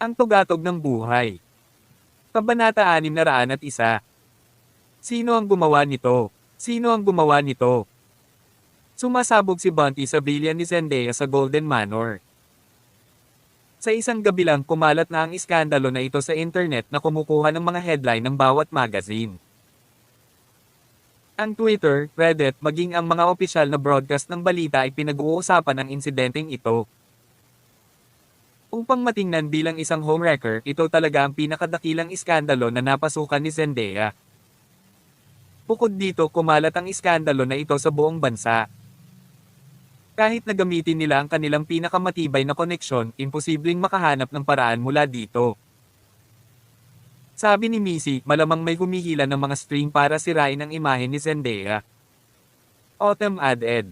Ang tugatog ng buhay. Kabanata 601. Sino ang gumawa nito? Sino ang gumawa nito? Sumasabog si Bunty sa bilya ni Zendaya sa Golden Manor. Sa isang gabi lang kumalat na ang iskandalo na ito sa internet na kumukuha ng mga headline ng bawat magazine. Ang Twitter, Reddit maging ang mga opisyal na broadcast ng balita ay pinag-uusapan ang insidenteng ito. Upang matingnan bilang isang homewrecker, ito talaga ang pinakadakilang iskandalo na napasukan ni Zendaya. Bukod dito, kumalat ang iskandalo na ito sa buong bansa. Kahit na gamitin nila ang kanilang pinakamatibay na koneksyon, imposibleng makahanap ng paraan mula dito. Sabi ni Missy, malamang may humihila ng mga string para sirain ang imahe ni Zendaya. Autumn added,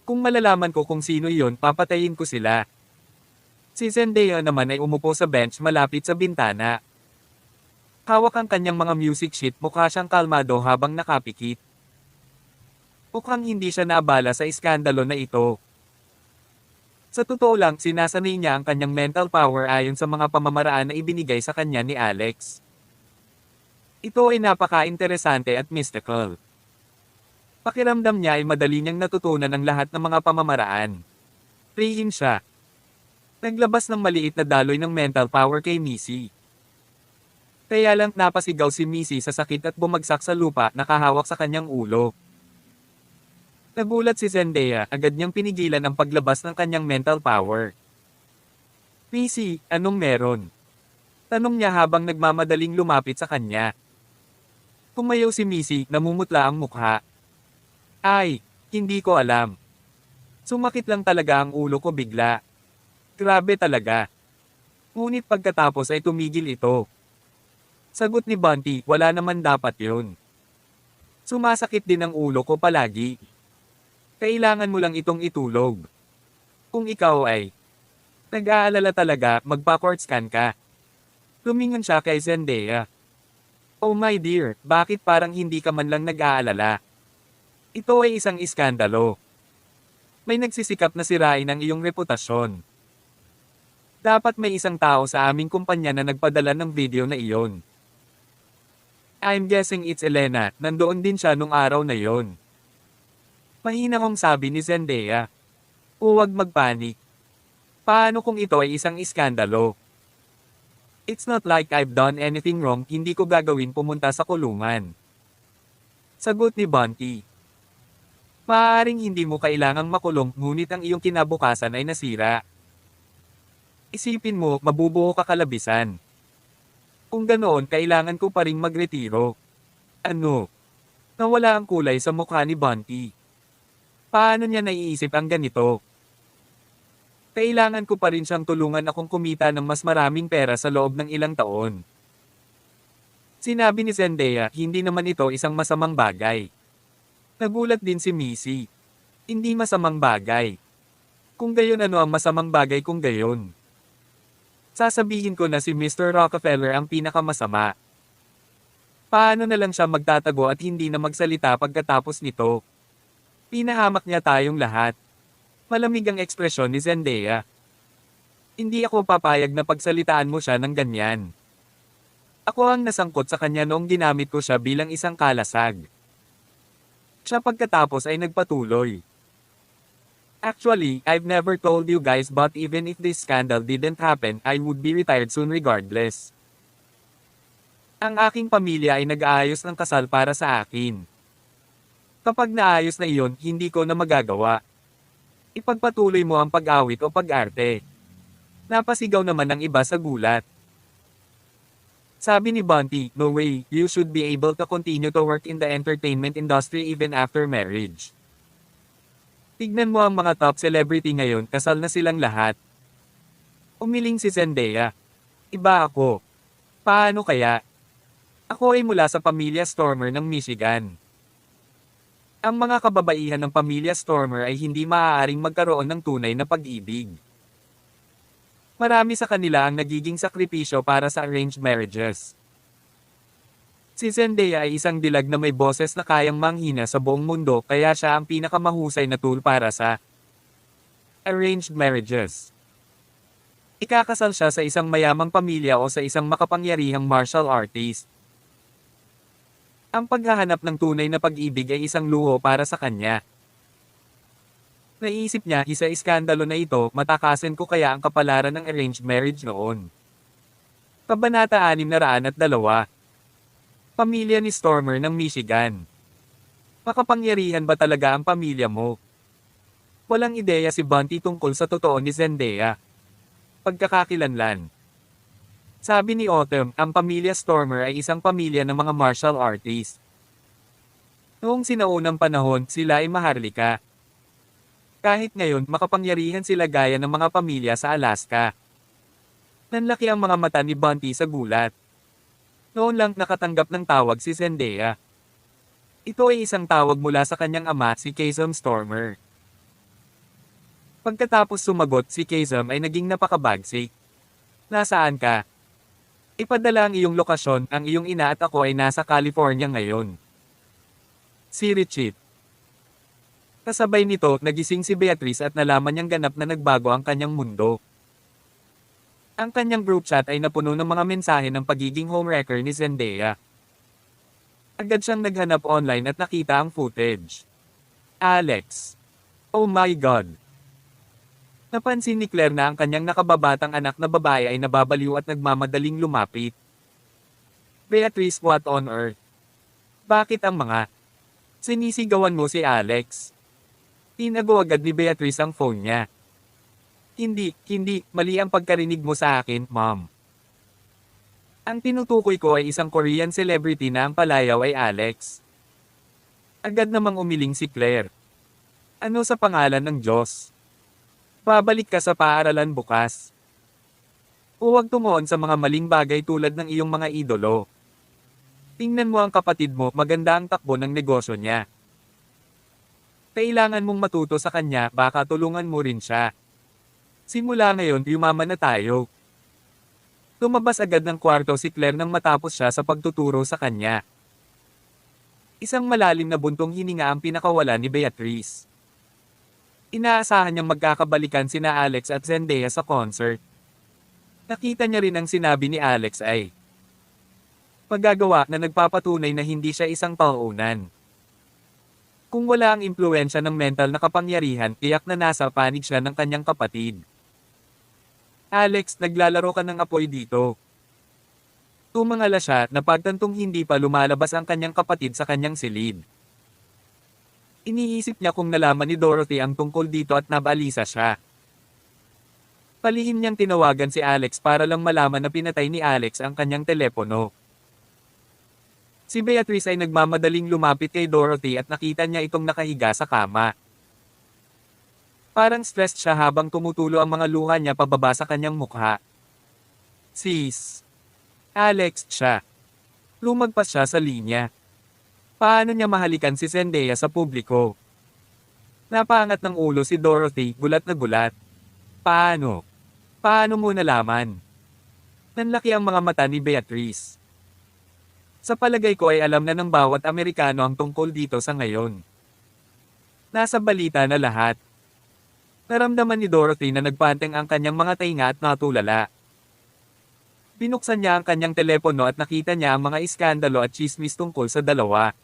"Kung malalaman ko kung sino iyon, papatayin ko sila." Si Zendaya naman ay umupo sa bench malapit sa bintana. Hawak ang kanyang mga music sheet, mukha siyang kalmado habang nakapikit. Mukhang hindi siya naabala sa iskandalo na ito. Sa totoo lang, sinasanay niya ang kanyang mental power ayon sa mga pamamaraan na ibinigay sa kanya ni Alex. Ito ay napaka-interesante at mystical. Pakiramdam niya ay madali niyang natutunan ang lahat ng mga pamamaraan. Rihin siya. Naglabas ng maliit na daloy ng mental power kay Missy. Kaya lang napasigaw si Missy sa sakit at bumagsak sa lupa, nakahawak sa kanyang ulo. Nagulat si Zendaya, agad niyang pinigilan ang paglabas ng kanyang mental power. "Missy, anong meron?" Tanong niya habang nagmamadaling lumapit sa kanya. Tumayo si Missy, namumutla ang mukha. "Ay, hindi ko alam. Sumakit lang talaga ang ulo ko bigla. Grabe talaga." Ngunit pagkatapos ay tumigil ito. Sagot ni Bunty, "Wala naman dapat yun. Sumasakit din ang ulo ko palagi. Kailangan mo lang itong itulog. Kung ikaw ay nag-aalala talaga, magpa-court scan ka." Lumingon siya kay Zendaya. "Oh my dear, bakit parang hindi ka man lang nag-aalala? Ito ay isang iskandalo. May nagsisikap na sirain ang iyong reputasyon. Dapat may isang tao sa aming kumpanya na nagpadala ng video na iyon. I'm guessing it's Elena, nandoon din siya nung araw na yon." Mahinahong sabi ni Zendaya. "Huwag magpanik. Paano kung ito ay isang iskandalo? It's not like I've done anything wrong, hindi ko gagawin pumunta sa kulungan." Sagot ni Bunty. "Maaaring hindi mo kailangang makulong, ngunit ang iyong kinabukasan ay nasira. Isipin mo, mabubuo ka kalabisan. Kung ganoon, kailangan ko pa ring magretiro." Ano? Nawala ang kulay sa mukha ni Bunty. Paano niya naiisip ang ganito? Kailangan ko pa rin siyang tulungan akong kumita ng mas maraming pera sa loob ng ilang taon. Sinabi ni Zendaya, hindi naman ito isang masamang bagay. Nagulat din si Missy. Hindi masamang bagay. Kung gayon, ano ang masamang bagay kung gayon? Sasabihin ko na si Mr. Rockefeller ang pinakamasama. Paano na lang siya magtatago at hindi na magsalita pagkatapos nito? Pinahamak niya tayong lahat. Malamig ang ekspresyon ni Zendaya. Hindi ako papayag na pagsalitaan mo siya ng ganyan. Ako ang nasangkot sa kanya noong ginamit ko siya bilang isang kalasag. Siya pagkatapos ay nagpatuloy. Actually, I've never told you guys, but even if this scandal didn't happen, I would be retired soon regardless. Ang aking pamilya ay nag-aayos ng kasal para sa akin. Kapag naayos na iyon, hindi ko na magagawa. Ipagpatuloy mo ang pag-awit o pag-arte. Napasigaw naman ng iba sa gulat. Sabi ni Bunty, "No way, you should be able to continue to work in the entertainment industry even after marriage. Tignan mo ang mga top celebrity ngayon, kasal na silang lahat." Umiling si Zendaya. "Iba ako. Paano kaya? Ako ay mula sa pamilya Stormer ng Michigan. Ang mga kababaihan ng pamilya Stormer ay hindi maaaring magkaroon ng tunay na pag-ibig. Marami sa kanila ang nagiging sakripisyo para sa arranged marriages." Si Zendaya ay isang dilag na may boses na kayang manghina sa buong mundo, kaya siya ang pinakamahusay na tool para sa arranged marriages. Ikakasal siya sa isang mayamang pamilya o sa isang makapangyarihang martial artist. Ang paghahanap ng tunay na pag-ibig ay isang luho para sa kanya. Naisip niya, isa iskandalo na ito, matakasin ko kaya ang kapalaran ng arranged marriage noon. Kabanata 602. Pamilya ni Stormer ng Michigan. Makapangyarihan ba talaga ang pamilya mo? Walang ideya si Bunty tungkol sa totoo ni Zendaya. Pagkakakilanlan. Sabi ni Autumn, ang pamilya Stormer ay isang pamilya ng mga martial artist. Noong sinaunang panahon, sila ay maharlika. Kahit ngayon, makapangyarihan sila gaya ng mga pamilya sa Alaska. Nanlaki ang mga mata ni Bunty sa gulat. Noon lang nakatanggap ng tawag si Zendaya. Ito ay isang tawag mula sa kanyang ama, si Kazam Stormer. Pagkatapos sumagot, si Kazam ay naging napakabagsik. Nasaan ka? Ipadala ang iyong lokasyon, ang iyong ina at ako ay nasa California ngayon. Si Richie. Kasabay nito, nagising si Beatrice at nalaman niyang ganap na nagbago ang kanyang mundo. Ang kanyang group chat ay napuno ng mga mensahe ng pagiging homewrecker ni Zendaya. Agad siyang naghanap online at nakita ang footage. Alex. Oh my God. Napansin ni Claire na ang kanyang nakababatang anak na babae ay nababaliw at nagmamadaling lumapit. Beatrice, what on earth? Bakit ang mga sinisigawan mo si Alex? Tinago agad ni Beatrice ang phone niya. Hindi, mali ang pagkarinig mo sa akin, Mom. Ang tinutukoy ko ay isang Korean celebrity na ang palayaw ay Alex. Agad namang umiling si Claire. Ano sa pangalan ng Diyos? Babalik ka sa paaralan bukas. Huwag tumuon sa mga maling bagay tulad ng iyong mga idolo. Tingnan mo ang kapatid mo, maganda ang takbo ng negosyo niya. Kailangan mong matuto sa kanya, baka tulungan mo rin siya. Simula ngayon, yumaman na tayo. Lumabas agad ng kwarto si Claire nang matapos siya sa pagtuturo sa kanya. Isang malalim na buntong hininga ang pinakawala ni Beatrice. Inaasahan niyang magkakabalikan sina Alex at Zendaya sa concert. Nakita niya rin ang sinabi ni Alex ay paggagawa na nagpapatunay na hindi siya isang pauunan. Kung wala ang impluensya ng mental na kapangyarihan, tiyak na nasa panig siya ng kanyang kapatid. Alex, naglalaro ka ng apoy dito. Tumangala siya, napagtantong hindi pa lumalabas ang kanyang kapatid sa kanyang silid. Iniisip niya kung nalaman ni Dorothy ang tungkol dito at nabalisa siya. Palihim niyang tinawagan si Alex para lang malaman na pinatay ni Alex ang kanyang telepono. Si Beatrice ay nagmamadaling lumapit kay Dorothy at nakita niya itong nakahiga sa kama. Parang stressed siya habang tumutulo ang mga luha niya pababa sa kanyang mukha. Sis. Alex siya. Lumagpas siya sa linya. Paano niya mahalikan si Zendaya sa publiko? Napaangat ng ulo si Dorothy, gulat na gulat. Paano? Paano mo nalaman? Nanlaki ang mga mata ni Beatrice. Sa palagay ko ay alam na ng bawat Amerikano ang tungkol dito sa ngayon. Nasa balita na lahat. Naramdaman ni Dorothy na nagpanteng ang kanyang mga tainga at natulala. Binuksan niya ang kanyang telepono at nakita niya ang mga iskandalo at chismis tungkol sa dalawa.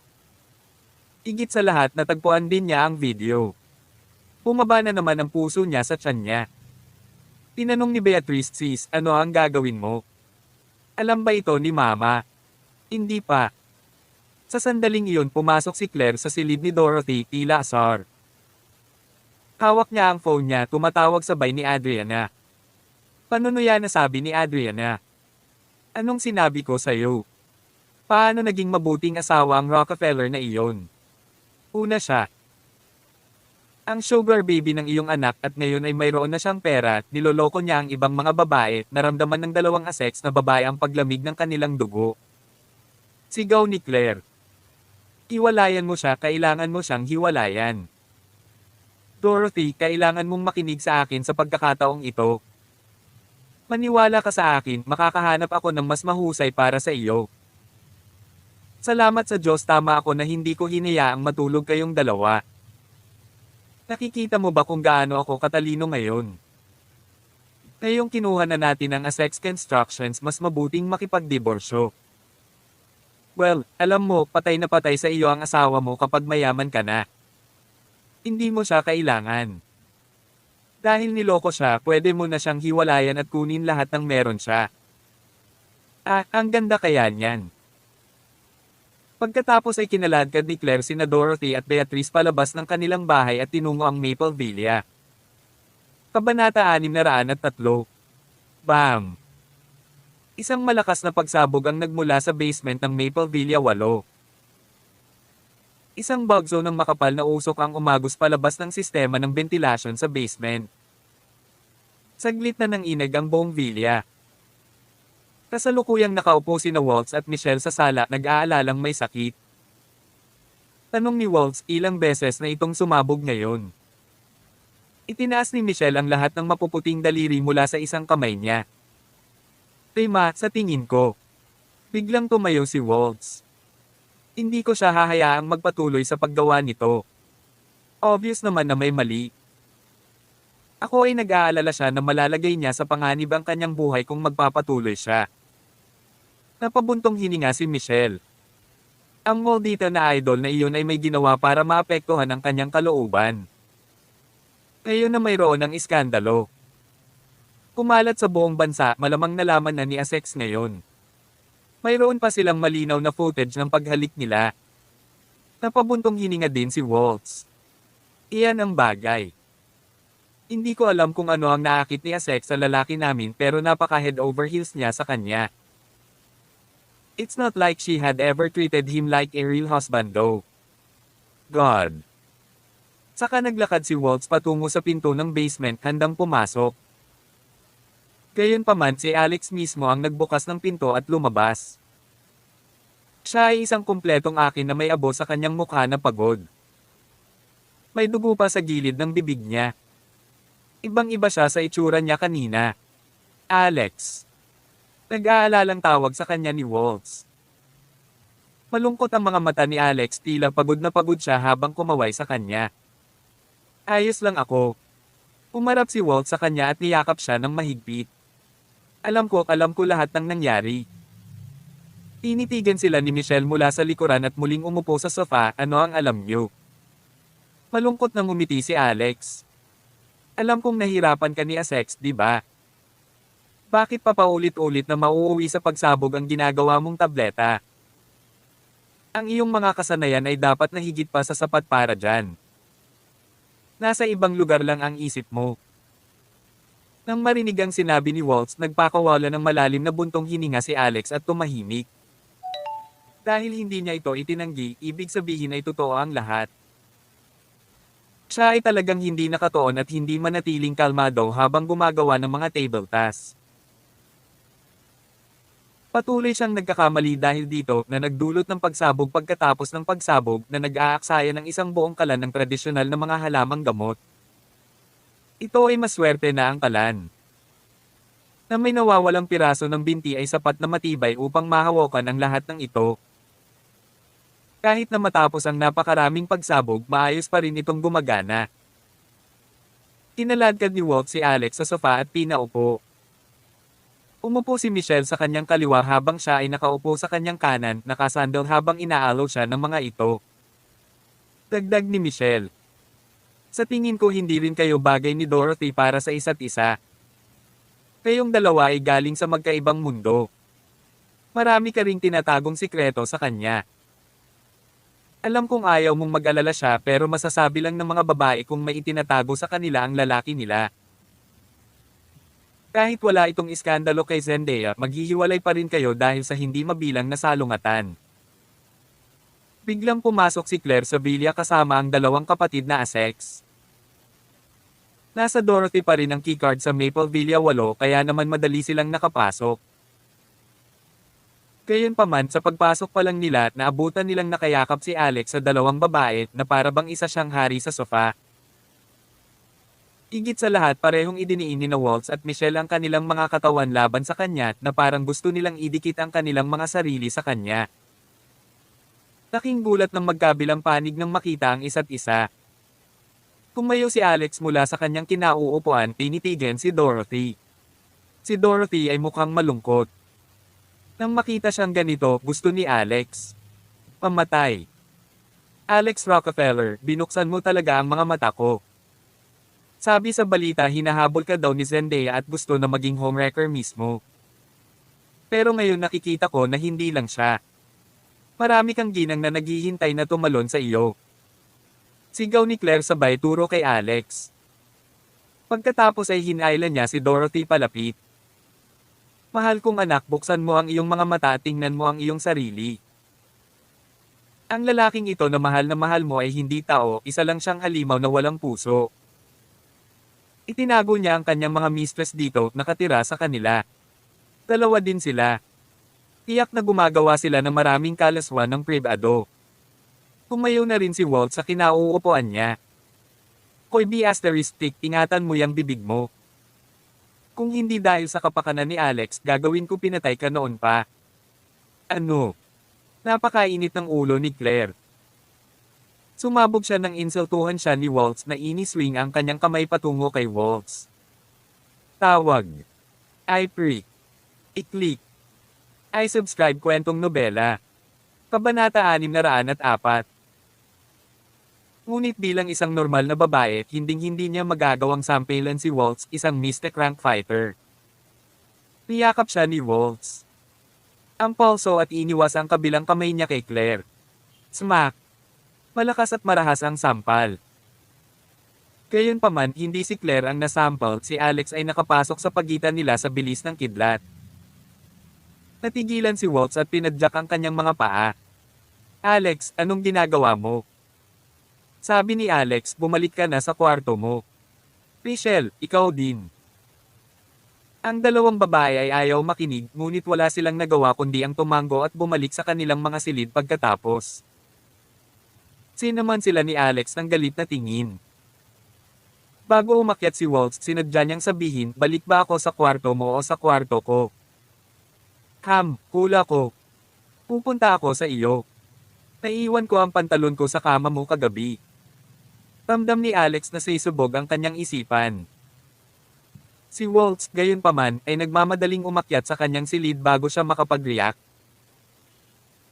Higit sa lahat, natagpuan din niya ang video. Bumaba na naman ang puso niya sa tiyan niya. Tinanong ni Beatrice, sis, ano ang gagawin mo? Alam ba ito ni Mama? Hindi pa. Sa sandaling iyon, pumasok si Claire sa silid ni Dorothy, tila asar. Hawak niya ang phone niya, tumatawag sabay ni Adriana. Panunuya na sabi ni Adriana. Anong sinabi ko sa'yo? Paano naging mabuting asawa ang Rockefeller na iyon? Una siya. Ang sugar baby ng iyong anak at ngayon ay mayroon na siyang pera, niloloko niya ang ibang mga babae, naramdaman ng dalawang aseks na babae ang paglamig ng kanilang dugo. Sigaw ni Claire. Hiwalayan mo siya, kailangan mo siyang hiwalayan. Dorothy, kailangan mong makinig sa akin sa pagkakataong ito. Maniwala ka sa akin, makakahanap ako ng mas mahusay para sa iyo. Salamat sa Diyos, tama ako na hindi ko hinayaang matulog kayong dalawa. Nakikita mo ba kung gaano ako katalino ngayon? Ngayong kinuha na natin ang Essex Constructions, mas mabuting makipagdiborsyo. Well, alam mo, patay na patay sa iyo ang asawa mo kapag mayaman ka na. Hindi mo siya kailangan. Dahil niloko siya, pwede mo na siyang hiwalayan at kunin lahat ng meron siya. Ah, ang ganda kaya niyan. Pagkatapos ay kinaladkad ni Claire sina Dorothy at Beatrice palabas ng kanilang bahay at tinungo ang Maple Villa. Kabanata 603. Bam! Isang malakas na pagsabog ang nagmula sa basement ng Maple Villa 8. Isang bugzo ng makapal na usok ang umagos palabas ng sistema ng ventilasyon sa basement. Saglit na nanginag ang buong villa. Kasalukuyang nakaupo sina Waltz at Michelle sa sala, nag-aalalang may sakit. Tanong ni Waltz, ilang beses na itong sumabog ngayon. Itinaas ni Michelle ang lahat ng mapuputing daliri mula sa isang kamay niya. Tema, sa tingin ko. Biglang tumayo si Waltz. Hindi ko siya hahayaang magpatuloy sa paggawa nito. Obvious naman na may mali. Ako ay nag-aalala siya na malalagay niya sa panganib ang kanyang buhay kung magpapatuloy siya. Napabuntong hininga si Michelle. Ang maldita na idol na iyon ay may ginawa para maapektuhan ang kanyang kalooban. Ngayon na mayroon ng iskandalo. Kumalat sa buong bansa, malamang nalaman na ni Essex ngayon. Mayroon pa silang malinaw na footage ng paghalik nila. Napabuntong hininga din si Waltz. Iyan ang bagay. Hindi ko alam kung ano ang naakit ni Essex sa lalaki namin, pero napaka-head over heels niya sa kanya. It's not like she had ever treated him like a real husband though. God. Saka naglakad si Waltz patungo sa pinto ng basement, handang pumasok. Gayunpaman si Alex mismo ang nagbukas ng pinto at lumabas. Siya ay isang kumpletong akin na may abo sa kanyang mukha na pagod. May dugo pa sa gilid ng bibig niya. Ibang-iba siya sa itsura niya kanina. Alex. Nag-aalalang tawag sa kanya ni Waltz. Malungkot ang mga mata ni Alex, tila pagod na pagod siya habang kumaway sa kanya. Ayos lang ako. Umarap si Waltz sa kanya at niyakap siya ng mahigpit. Alam ko lahat ng nangyari. Tinitigan sila ni Michelle mula sa likuran at muling umupo sa sofa. Ano ang alam niyo? Malungkot na ngumiti si Alex. Alam kong nahirapan ka ni Essex, di ba? Bakit pa paulit-ulit na mauuwi sa pagsabog ang ginagawa mong tableta? Ang iyong mga kasanayan ay dapat na higit pa sa sapat para dyan. Nasa ibang lugar lang ang isip mo. Nang marinig ang sinabi ni Waltz, nagpakawala ng malalim na buntong hininga si Alex at tumahimik. Dahil hindi niya ito itinanggi, ibig sabihin ay totoo ang lahat. Siya ay talagang hindi nakatuon at hindi manatiling kalmado habang gumagawa ng mga table tasks. Patuloy siyang nagkakamali dahil dito na nagdulot ng pagsabog pagkatapos ng pagsabog na nag-aaksaya ng isang buong kalan ng tradisyonal na mga halamang gamot. Ito ay maswerte na ang kalan. Na may nawawalang piraso ng binti ay sapat na matibay upang mahawakan ang lahat ng ito. Kahit na matapos ang napakaraming pagsabog, maayos pa rin itong gumagana. Kinaladkad ni Waltz si Alex sa sofa at pinaupo. Umupo si Michelle sa kanyang kaliwa habang siya ay nakaupo sa kanyang kanan, nakasandal habang inaalaw siya ng mga ito. Dagdag ni Michelle. Sa tingin ko hindi rin kayo bagay ni Dorothy para sa isa't isa. Kayong dalawa ay galing sa magkaibang mundo. Marami ka ring tinatagong sikreto sa kanya. Alam kong ayaw mong mag-alala siya, pero masasabi lang ng mga babae kung may itinatago sa kanila ang lalaki nila. Kahit wala itong iskandalo kay Zendaya, maghihiwalay pa rin kayo dahil sa hindi mabilang na salungatan. Biglang pumasok si Claire sa villa kasama ang dalawang kapatid na Essex. Nasa Dorothy pa rin ang keycard sa Maple Villa 8, kaya naman madali silang nakapasok. Gayunpaman, sa pagpasok pa lang nila, naabutan nilang nakayakap si Alex sa dalawang babae na para bang isa siyang hari sa sofa. Higit sa lahat, parehong idiniin ni Waltz at Michelle ang kanilang mga katawan laban sa kanya na parang gusto nilang idikit ang kanilang mga sarili sa kanya. Laking gulat ng magkabilang panig nang makita ang isa't isa. Tumayo si Alex mula sa kanyang kinauupuan, tinitigan si Dorothy. Si Dorothy ay mukhang malungkot. Nang makita siyang ganito, gusto ni Alex pamatay. Alex Rockefeller, binuksan mo talaga ang mga mata ko. Sabi sa balita hinahabol ka daw ni Zendaya at gusto na maging homewrecker mismo. Pero ngayon nakikita ko na hindi lang siya. Marami kang ginang na naghihintay na tumalon sa iyo. Sigaw ni Claire sabay turo kay Alex. Pagkatapos ay hinailan niya si Dorothy palapit. Mahal kong anak, buksan mo ang iyong mga mata at tingnan mo ang iyong sarili. Ang lalaking ito na mahal mo ay hindi tao, isa lang siyang halimaw na walang puso. Itinago niya ang kanyang mga mistress dito, nakatira sa kanila. Dalawa din sila. Tiyak na gumagawa sila ng maraming kalaswan ng pribado. Tumayo na rin si Walt sa kinauupuan niya. Koy B***, ingatan mo yang bibig mo. Kung hindi dahil sa kapakanan ni Alex, gagawin ko pinatay ka noon pa. Ano? Napakainit ng ulo ni Claire. Sumabog siya nang insultuhan siya ni Waltz na iniswing ang kanyang kamay patungo kay Waltz. Tawag. I-prick. I-click. I-subscribe kwentong nobela. Kabanata 604. Ngunit bilang isang normal na babae, hinding-hindi niya magagawang sampelan si Waltz, isang mystic rank fighter. Niyakap siya ni Waltz. Ang palso at iniwas ang kabilang kamay niya kay Claire. Smack! Malakas at marahas ang sampal. Gayunpaman, hindi si Claire ang nasampal, si Alex ay nakapasok sa pagitan nila sa bilis ng kidlat. Natigilan si Waltz at pinadyak ang kanyang mga paa. Alex, anong ginagawa mo? Sabi ni Alex, bumalik ka na sa kwarto mo. Rachel, ikaw din. Ang dalawang babae ay ayaw makinig, ngunit wala silang nagawa kundi ang tumango at bumalik sa kanilang mga silid pagkatapos. Sinaman sila ni Alex ng galit na tingin. Bago umakyat si Waltz, sinadya niyang sabihin, balik ba ako sa kwarto mo o sa kwarto ko? Hula ko. Pupunta ako sa iyo. Naiiwan ko ang pantalon ko sa kama mo kagabi. Ramdam ni Alex na sisubog ang kanyang isipan. Si Waltz, gayunpaman, ay nagmamadaling umakyat sa kanyang silid bago siya makapag-react.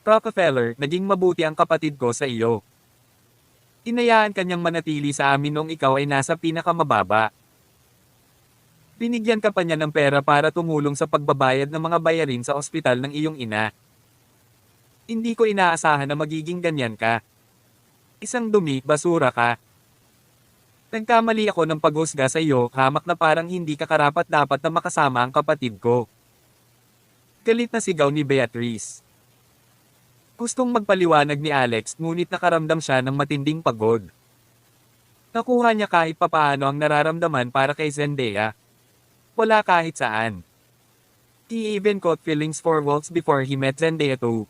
Rockefeller, naging mabuti ang kapatid ko sa iyo. Inayaan kanyang manatili sa amin noong ikaw ay nasa pinakamababa. Binigyan ka pa niya ng pera para tumulong sa pagbabayad ng mga bayarin sa ospital ng iyong ina. Hindi ko inaasahan na magiging ganyan ka. Isang dumi, basura ka. Nagkamali ako ng paghusga sa iyo, hamak na parang hindi ka karapat-dapat na makasama ang kapatid ko. Galit na sigaw ni Beatrice. Gustong magpaliwanag ni Alex, ngunit nakaramdam siya ng matinding pagod. Nakuha niya kahit papaano ang nararamdaman para kay Zendaya. Wala kahit saan. He even caught feelings for Waltz before he met Zendaya too.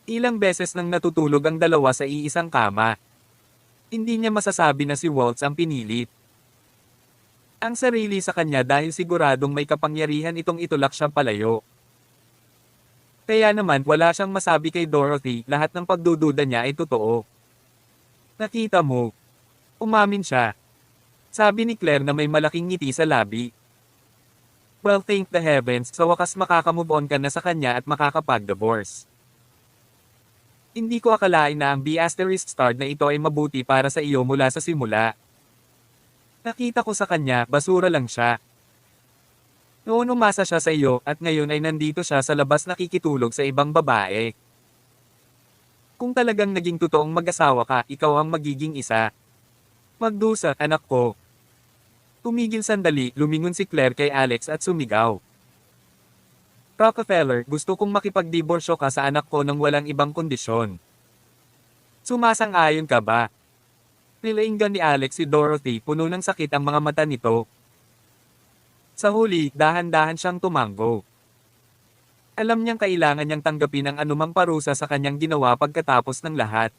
Ilang beses nang natutulog ang dalawa sa iisang kama. Hindi niya masasabi na si Waltz ang pinilit. Ang sarili sa kanya dahil siguradong may kapangyarihan itong itulak siyang palayo. Kaya naman wala siyang masabi kay Dorothy, lahat ng pagdududa niya ay totoo. Nakita mo. Umamin siya. Sabi ni Claire na may malaking ngiti sa labi. Well, thank the heavens, sa wakas makakamove on ka na sa kanya at makakapag-divorce. Hindi ko akalain na ang B***star na ito ay mabuti para sa iyo mula sa simula. Nakita ko sa kanya, basura lang siya. Noon umasa siya sa iyo at ngayon ay nandito siya sa labas nakikitulog sa ibang babae. Kung talagang naging totoong mag-asawa ka, ikaw ang magiging isa. Magdusa, anak ko. Tumigil sandali, lumingon si Claire kay Alex at sumigaw. Rockefeller, gusto kong makipagdiborsyo ka sa anak ko nang walang ibang kondisyon. Sumasang-ayon ka ba? Nilainggan ni Alex si Dorothy, puno ng sakit ang mga mata nito. Sa huli, dahan-dahan siyang tumango. Alam niyang kailangan niyang tanggapin ang anumang parusa sa kanyang ginawa pagkatapos ng lahat.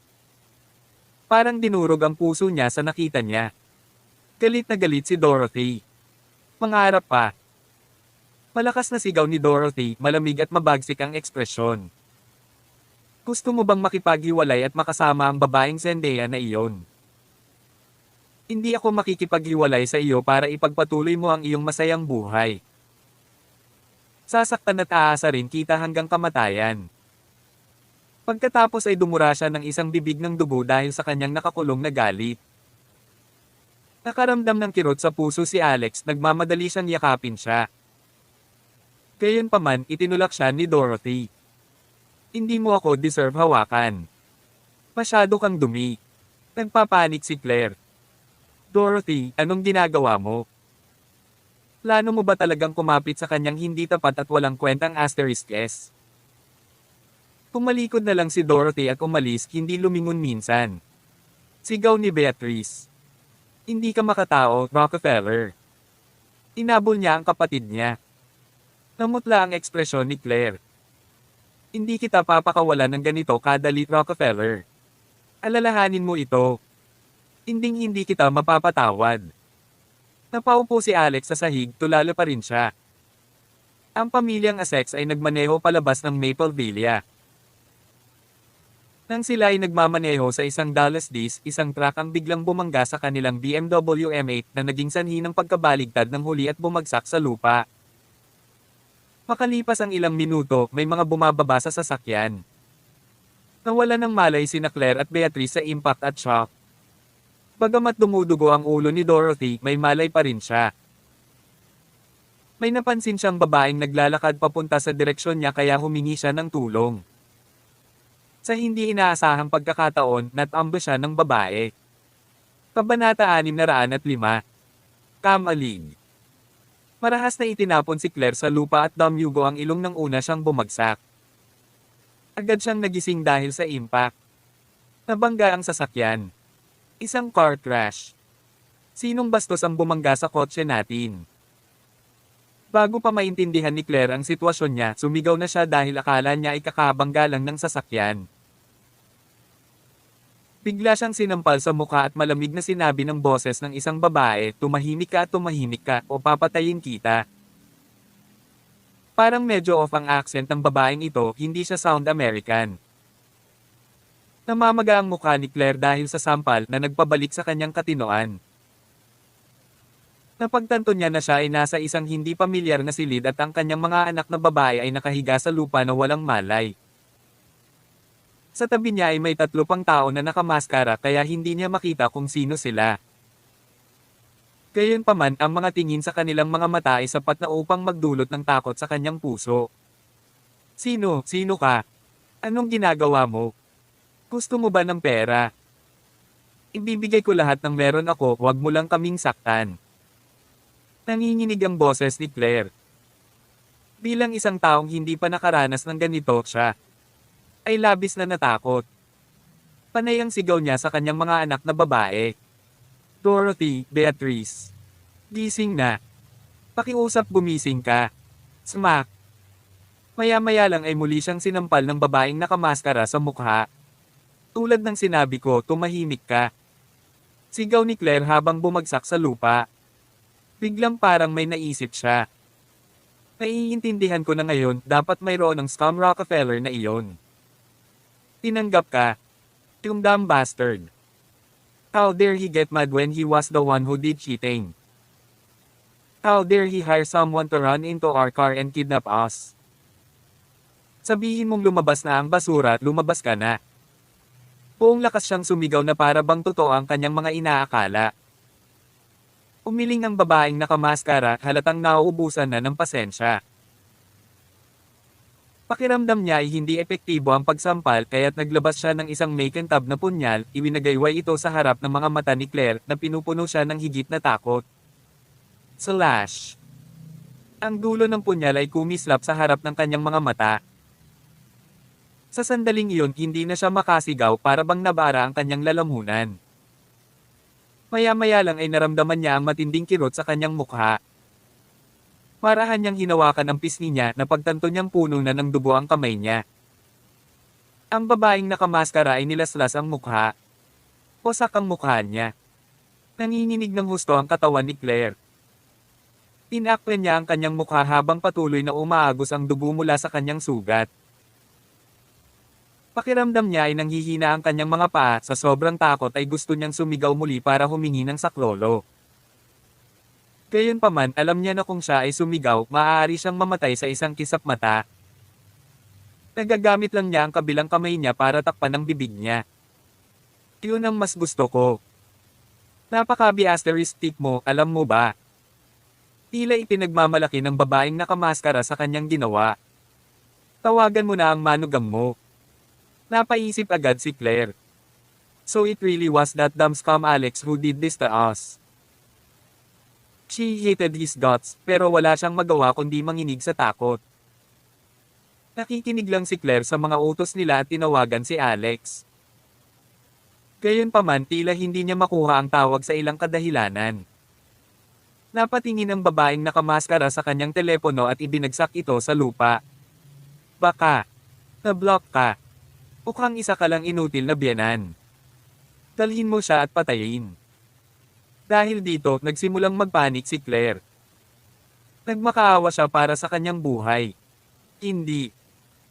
Parang dinurog ang puso niya sa nakita niya. Galit na galit si Dorothy. Mangarap pa. Malakas na sigaw ni Dorothy, malamig at mabagsik ang ekspresyon. Gusto mo bang makipaghiwalay at makasama ang babaeng Zendaya na iyon? Hindi ako makikipaghiwalay sa iyo para ipagpatuloy mo ang iyong masayang buhay. Sasaktan at aasarin kita hanggang kamatayan. Pagkatapos ay dumura siya ng isang bibig ng dugo dahil sa kanyang nakakulong na galit. Nakaramdam ng kirot sa puso si Alex, nagmamadali siyang yakapin siya. Gayunpaman, itinulak siya ni Dorothy. Hindi mo ako deserve hawakan. Masyado kang dumi. Nagpapanik si Claire. Dorothy, anong ginagawa mo? Plano mo ba talagang kumapit sa kanyang hindi tapat at walang kwentang asterisk S? Tumalikod na lang si Dorothy at umalis, hindi lumingon minsan. Sigaw ni Beatrice. Hindi ka makatao, Rockefeller. Inabol niya ang kapatid niya. Namutla ang ekspresyon ni Claire. Hindi kita papakawalan ng ganito kadali, Rockefeller. Alalahanin mo ito. Hindi kita mapapatawad. Napaupo si Alex sa sahig, tulala pa rin siya. Ang pamilyang Essex ay nagmaneho palabas ng Maple Villa. Nang sila ay nagmamaneho sa isang Dallas Dis, isang truck ang biglang bumangga sa kanilang BMW M8 na naging sanhi ng pagkabaligtad ng huli at bumagsak sa lupa. Makalipas ang ilang minuto, may mga bumababa sa sasakyan. Nawala ng malay sina Claire at Beatrice sa impact at shock. Bagamat dumudugo ang ulo ni Dorothy, may malay pa rin siya. May napansin siyang babaeng naglalakad papunta sa direksyon niya kaya humingi siya ng tulong. Sa hindi inaasahang pagkakataon, natambo siya ng babae. Kabanata 605. Kamalig. Marahas na itinapon si Claire sa lupa at damyugo ang ilong ng una siyang bumagsak. Agad siyang nagising dahil sa impact. Nabangga ang sasakyan. Isang car crash. Sinong bastos ang bumangga sa kotse natin? Bago pa maintindihan ni Claire ang sitwasyon niya, sumigaw na siya dahil akala niya ay kakabangga lang ng sasakyan. Bigla siyang sinampal sa mukha at malamig na sinabi ng boses ng isang babae, tumahimik ka o papatayin kita. Parang medyo off ang accent ng babaeng ito, hindi siya sound American. Namamaga ang mukha ni Claire dahil sa sampal na nagpabalik sa kanyang katinoan. Napagtanto niya na siya ay nasa isang hindi pamilyar na silid at ang kanyang mga anak na babae ay nakahiga sa lupa na walang malay. Sa tabi niya ay may 3 pang tao na nakamaskara kaya hindi niya makita kung sino sila. Gayunpaman, ang mga tingin sa kanilang mga mata ay sapat na upang magdulot ng takot sa kanyang puso. Sino ka? Anong ginagawa mo? Gusto mo ba ng pera? Ibibigay ko lahat ng meron ako, huwag mo lang kaming saktan. Nanginginig ang boses ni Claire. Bilang isang taong hindi pa nakaranas ng ganito siya, ay labis na natakot. Panay ang sigaw niya sa kanyang mga anak na babae. Dorothy, Beatrice. Gising na. Pakiusap gumising ka. Smack. Maya-maya lang ay muli siyang sinampal ng babaeng nakamaskara sa mukha. Tulad ng sinabi ko, tumahimik ka. Sigaw ni Claire habang bumagsak sa lupa. Biglang parang may naisip siya. Naiintindihan ko na ngayon, dapat mayroon ng scum Rockefeller na iyon. Tinanggap ka. You dumb bastard. How dare he get mad when he was the one who did cheating? How dare he hire someone to run into our car and kidnap us? Sabihin mong lumabas na ang basura, lumabas ka na. Buong lakas siyang sumigaw na para bang totoo ang kanyang mga inaakala. Umiling ang babaeng nakamaskara, halatang nauubusan na ng pasensya. Pakiramdam niya ay hindi epektibo ang pagsampal kaya't naglabas siya ng isang makintab na punyal, iwinagayway ito sa harap ng mga mata ni Claire na pinupuno siya ng higit na takot. Slash! Ang dulo ng punyal ay kumislap sa harap ng kanyang mga mata. Sa sandaling iyon hindi na siya makasigaw para bang nabara ang kanyang lalamunan. Maya-maya lang ay naramdaman niya ang matinding kirot sa kanyang mukha. Marahan niyang hinawakan ang pisngi niya na pagtanto niyang puno na ng dugo ang kamay niya. Ang babaeng nakamaskara ay nilaslas ang mukha. Wasak ang mukha niya. Nanginginig ng husto ang katawan ni Claire. Tinakpan niya ang kanyang mukha habang patuloy na umaagos ang dugo mula sa kanyang sugat. Pakiramdam niya ay nanghihina ang kanyang mga paa, sa sobrang takot ay gusto niyang sumigaw muli para humingi ng saklolo. Gayunpaman alam niya na kung siya ay sumigaw, maaari siyang mamatay sa isang kisap mata. Nagagamit lang niya ang kabilang kamay niya para takpan ang bibig niya. Yun ang mas gusto ko. Napaka-biasteristic mo, alam mo ba? Tila ipinagmamalaki ng babaeng nakamaskara sa kanyang ginawa. Tawagan mo na ang manugang mo. Napaisip agad si Claire. So it really was that dumb scum Alex who did this to us. She hated his guts, pero wala siyang magawa kundi manginig sa takot. Nakikinig lang si Claire sa mga utos nila at tinawagan si Alex. Gayunpaman tila hindi niya makuha ang tawag sa ilang kadahilanan. Napatingin ang babaeng nakamaskara sa kanyang telepono at ibinagsak ito sa lupa. Baka, na-block ka. Mukhang isa ka lang inutil na biyanan. Dalhin mo siya at patayin. Dahil dito, nagsimulang magpanik si Claire. Nagmakaawa siya para sa kanyang buhay. Hindi.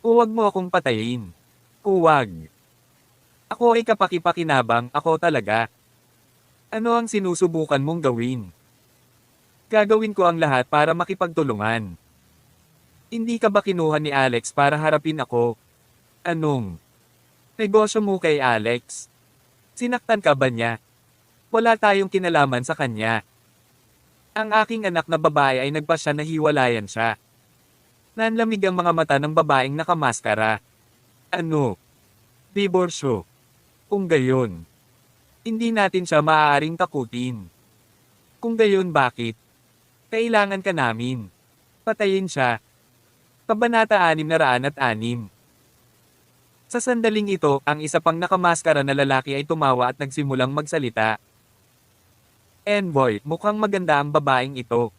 Huwag mo akong patayin. Huwag. Ako ay kapaki-pakinabang, ako talaga. Ano ang sinusubukan mong gawin? Gagawin ko ang lahat para makipagtulungan. Hindi ka ba kinuha ni Alex para harapin ako? Anong negosyo mo kay Alex? Sinaktan ka ba niya? Wala tayong kinalaman sa kanya. Ang aking anak na babae ay nagpasya na hiwalayan siya. Nanlamig ang mga mata ng babaeng nakamaskara. Ano? Diborsyo. Kung gayon, hindi natin siya maaaring takutin. Kung gayon bakit? Kailangan ka namin. Patayin siya. Kabanata 606. Sa sandaling ito, ang isa pang nakamaskara na lalaki ay tumawa at nagsimulang magsalita. Envoy, mukhang maganda ang babaeng ito.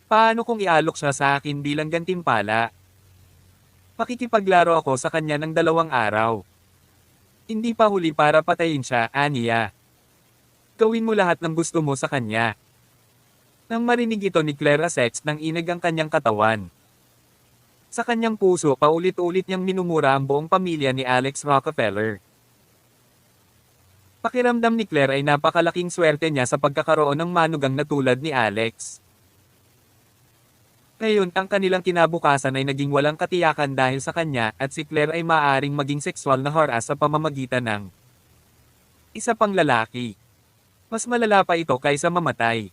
Paano kung ialok siya sa akin bilang gantimpala? Makikipaglaro ako sa kanya ng 2 araw. Hindi pa huli para patayin siya, aniya. Gawin mo lahat ng gusto mo sa kanya. Nang marinig ito ni Claire Essex nang inag ang kanyang katawan. Sa kanyang puso, paulit-ulit niyang minumura ang buong pamilya ni Alex Rockefeller. Pakiramdam ni Claire ay napakalaking swerte niya sa pagkakaroon ng manugang na tulad ni Alex. Ngayon, ang kanilang kinabukasan ay naging walang katiyakan dahil sa kanya at si Claire ay maaaring maging sexual na haras sa pamamagitan ng isa pang lalaki. Mas malala pa ito kaysa mamatay.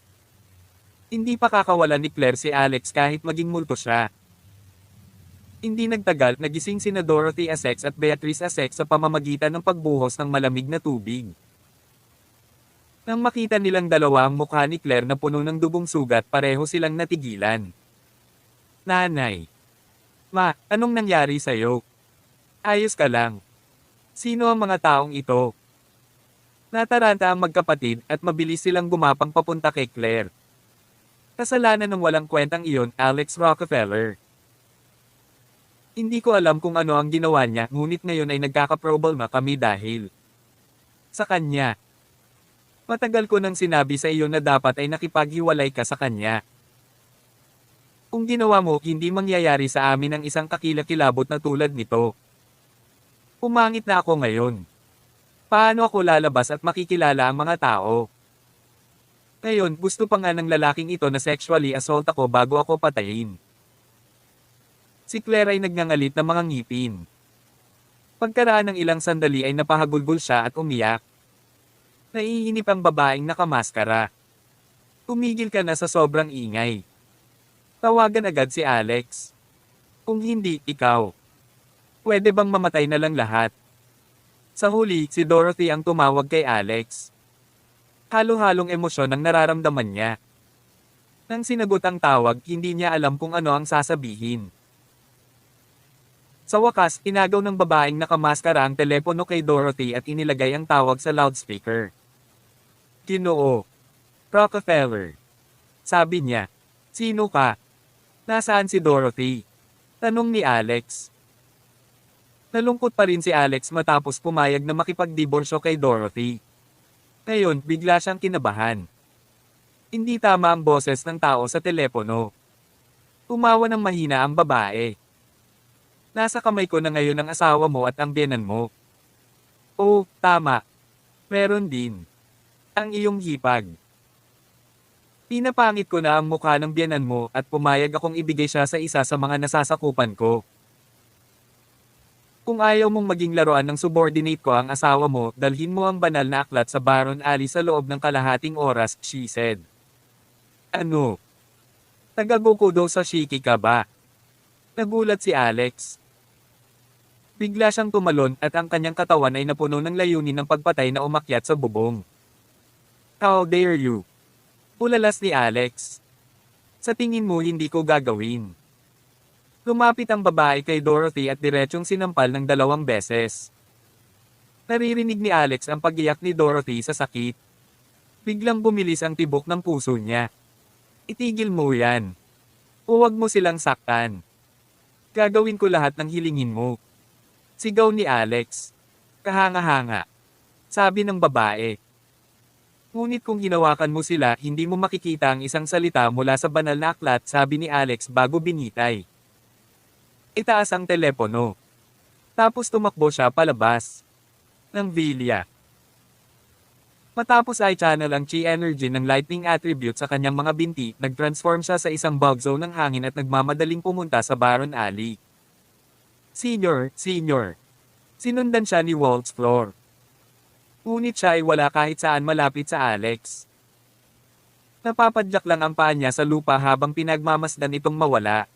Hindi pa kakawalan ni Claire si Alex kahit maging multo siya. Hindi nagtagal, nagising sina Dorothy Essex at Beatrice Essex sa pamamagitan ng pagbuhos ng malamig na tubig. Nang makita nilang dalawa ang mukha ni Claire na puno ng dugong sugat, pareho silang natigilan. Nanay. Ma, anong nangyari sa'yo? Ayos ka lang. Sino ang mga taong ito? Nataranta ang magkapatid at mabilis silang gumapang papunta kay Claire. Kasalanan ng walang kwentang iyon, Alex Rockefeller. Hindi ko alam kung ano ang ginawa niya, ngunit ngayon ay nagkakaproblema kami dahil sa kanya. Matagal ko nang sinabi sa iyo na dapat ay nakipaghiwalay ka sa kanya. Kung ginawa mo, hindi mangyayari sa amin ang isang kakilakilabot na tulad nito. Umangit na ako ngayon. Paano ako lalabas at makikilala ang mga tao? Ngayon, gusto pa nga ng lalaking ito na sexually assault ako bago ako patayin. Si Claire ay nagngangalit ng mga ngipin. Pagkaraan ng ilang sandali ay napahagulgol siya at umiyak. Naiinip ang babaeng nakamaskara. Tumigil ka na sa sobrang ingay. Tawagan agad si Alex. Kung hindi, ikaw. Pwede bang mamatay na lang lahat? Sa huli, si Dorothy ang tumawag kay Alex. Halo-halong emosyon ang nararamdaman niya. Nang sinagot ang tawag, hindi niya alam kung ano ang sasabihin. Sa wakas, inagaw ng babaeng nakamaskara ang telepono kay Dorothy at inilagay ang tawag sa loudspeaker. Ginoo. Rockefeller. Sabi niya. Sino ka? Nasaan si Dorothy? Tanong ni Alex. Nalungkot pa rin si Alex matapos pumayag na makipagdiborsyo kay Dorothy. Ngayon, bigla siyang kinabahan. Hindi tama ang boses ng tao sa telepono. Tumawa ng mahina ang babae. Nasa kamay ko na ngayon ang asawa mo at ang biyenan mo. Oh, tama. Meron din. Ang iyong hipag. Pinapangit ko na ang mukha ng biyenan mo at pumayag akong ibigay siya sa isa sa mga nasasakupan ko. Kung ayaw mong maging laruan ng subordinate ko ang asawa mo, dalhin mo ang banal na aklat sa Baron Alley sa loob ng kalahating oras, she said. Ano? Taga-Gokudo sa Shiki ka ba? Nagulat si Alex. Bigla siyang tumalon at ang kanyang katawan ay napuno ng layunin ng pagpatay na umakyat sa bubong. How dare you? Ulalas ni Alex. Sa tingin mo hindi ko gagawin. Lumapit ang babae kay Dorothy at diretsyong sinampal ng 2 beses. Naririnig ni Alex ang pagiyak ni Dorothy sa sakit. Biglang bumilis ang tibok ng puso niya. Itigil mo yan. Huwag mo silang saktan. Gagawin ko lahat ng hilingin mo. Sigaw ni Alex. Kahanga-hanga. Sabi ng babae. Ngunit kung hinawakan mo sila, hindi mo makikita ang isang salita mula sa banal na aklat, sabi ni Alex bago binitay. Itaas ang telepono. Tapos tumakbo siya palabas ng villa. Matapos ay channel ang chi energy ng lightning attribute sa kanyang mga binti, nag-transform siya sa isang bug zone ng hangin at nagmamadaling pumunta sa Baron Alley. Senior. Sinundan siya ni Waltz Floor. Ngunit siya ay wala kahit saan malapit sa Alex. Napapadyak lang ang paa niya sa lupa habang pinagmamasdan itong mawala.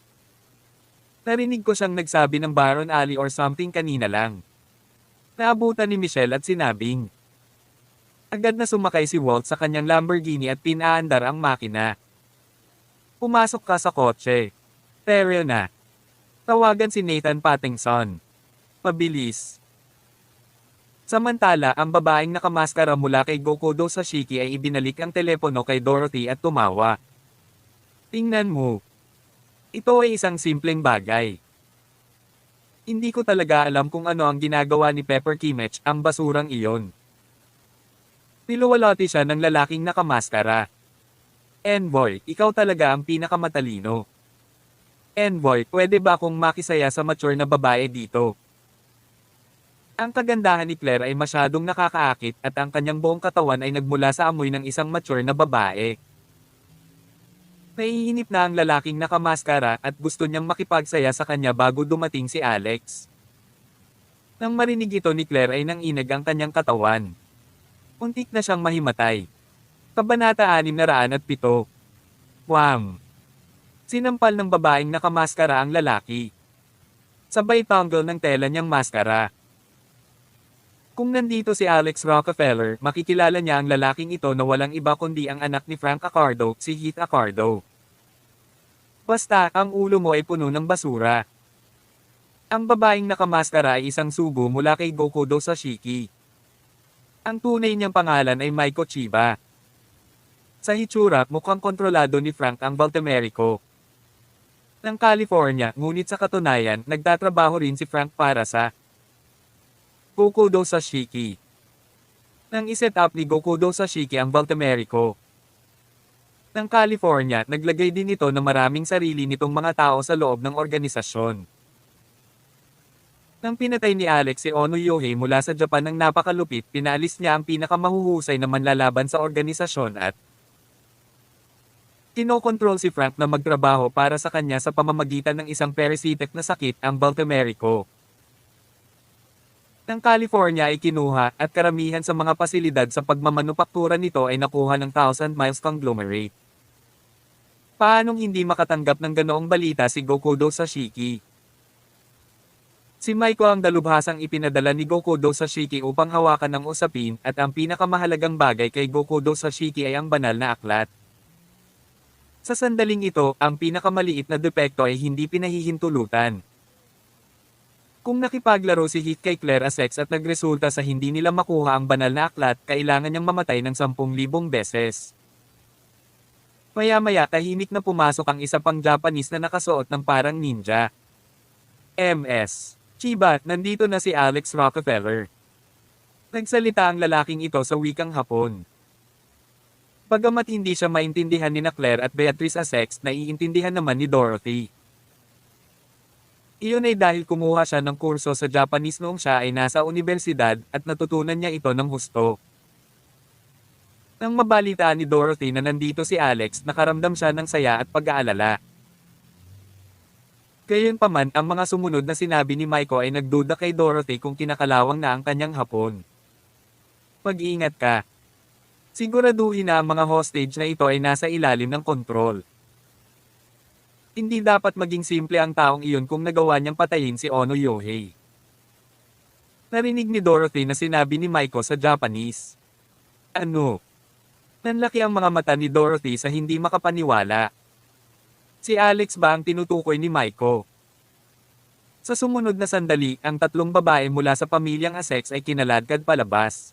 Narinig ko siyang nagsabi ng Baron Alley or something kanina lang. Naabutan ni Michelle at sinabing. Agad na sumakay si Walt sa kanyang Lamborghini at pinaandar ang makina. Pumasok ka sa kotse. Stereo na. Tawagan si Nathan Pattinson. Mabilis. Samantala, ang babaeng nakamaskara mula kay Gokudo sa Shiki ay ibinalik ang telepono kay Dorothy at tumawa. Tingnan mo. Ito ay isang simpleng bagay. Hindi ko talaga alam kung ano ang ginagawa ni Pepper Kimmich, ang basurang iyon. Niluwalhati siya ng lalaking nakamaskara. Envoy, ikaw talaga ang pinakamatalino. Envoy, pwede ba akong makisaya sa mature na babae dito? Ang kagandahan ni Claire ay masyadong nakakaakit at ang kanyang buong katawan ay nagmula sa amoy ng isang mature na babae. Naiinip na ang lalaking nakamaskara at gusto niyang makipagsaya sa kanya bago dumating si Alex. Nang marinig ito ni Claire ay nanginag ang kanyang katawan. Untik na siyang mahimatay. Kabanata 607. Wham! Sinampal ng babaeng nakamaskara ang lalaki. Sabay tanggal ng tela niyang maskara. Kung nandito si Alex Rockefeller, makikilala niya ang lalaking ito na walang iba kundi ang anak ni Frank Accardo, si Heath Accardo. Basta, ang ulo mo ay puno ng basura. Ang babaeng nakamaskara ay isang subo mula kay Gokudo sa Shiki. Ang tunay niyang pangalan ay Maiko Chiba. Sa hitsura, mukhang kontrolado ni Frank ang Baltimerico ng California, ngunit sa katunayan, nagtatrabaho rin si Frank para sa Gokudo sa Shiki. Nang iset up ni Gokudo sa Shiki ang Baltimerico ng California, naglagay din ito ng maraming sarili nitong mga tao sa loob ng organisasyon. Nang pinatay ni Alex si Ono Yohei mula sa Japan ng napakalupit, pinalis niya ang pinakamahuhusay na manlalaban sa organisasyon at kinokontrol si Frank na magtrabaho para sa kanya sa pamamagitan ng isang parasitic na sakit, ang Baltimerico ng California ay kinuha at karamihan sa mga pasilidad sa pagmamanupaktura nito ay nakuha ng Thousand Miles Conglomerate. Paanong hindi makatanggap ng ganoong balita si Gokudo sa Shiki? Si Maiko ang dalubhasang ipinadala ni Gokudo sa Shiki upang hawakan ng usapin at ang pinakamahalagang bagay kay Gokudo sa Shiki ay ang banal na aklat. Sa sandaling ito, ang pinakamaliit na depekto ay hindi pinahihintulutan. Kung nakipaglaro si Heath kay Claire Essex at nagresulta sa hindi nila makuha ang banal na aklat, kailangan niyang mamatay ng 10,000 beses. Maya-maya tahimik na pumasok ang isa pang Japanese na nakasuot ng parang ninja. MS. Chiba, nandito na si Alex Rockefeller. Nagsalita ang lalaking ito sa wikang Hapon. Bagamat hindi siya maintindihan ni Claire at Beatrice Essex, naiintindihan naman ni Dorothy. Iyon ay dahil kumuha siya ng kurso sa Japanese noong siya ay nasa universidad at natutunan niya ito ng husto. Nang mabalitaan ni Dorothy na nandito si Alex, nakaramdam siya ng saya at pag-aalala. Gayunpaman, ang mga sumunod na sinabi ni Maiko ay nagduda kay Dorothy kung kinakalawang na ang kanyang hapon. Mag-iingat ka. Siguraduhin na ang mga hostage na ito ay nasa ilalim ng kontrol. Hindi dapat maging simple ang taong iyon kung nagawa niyang patayin si Ono Yohei. Narinig ni Dorothy na sinabi ni Maiko sa Japanese. Ano? Nanlaki ang mga mata ni Dorothy sa hindi makapaniwala. Si Alex ba ang tinutukoy ni Maiko? Sa sumunod na sandali, ang tatlong babae mula sa pamilyang Assex ay kinaladkad palabas.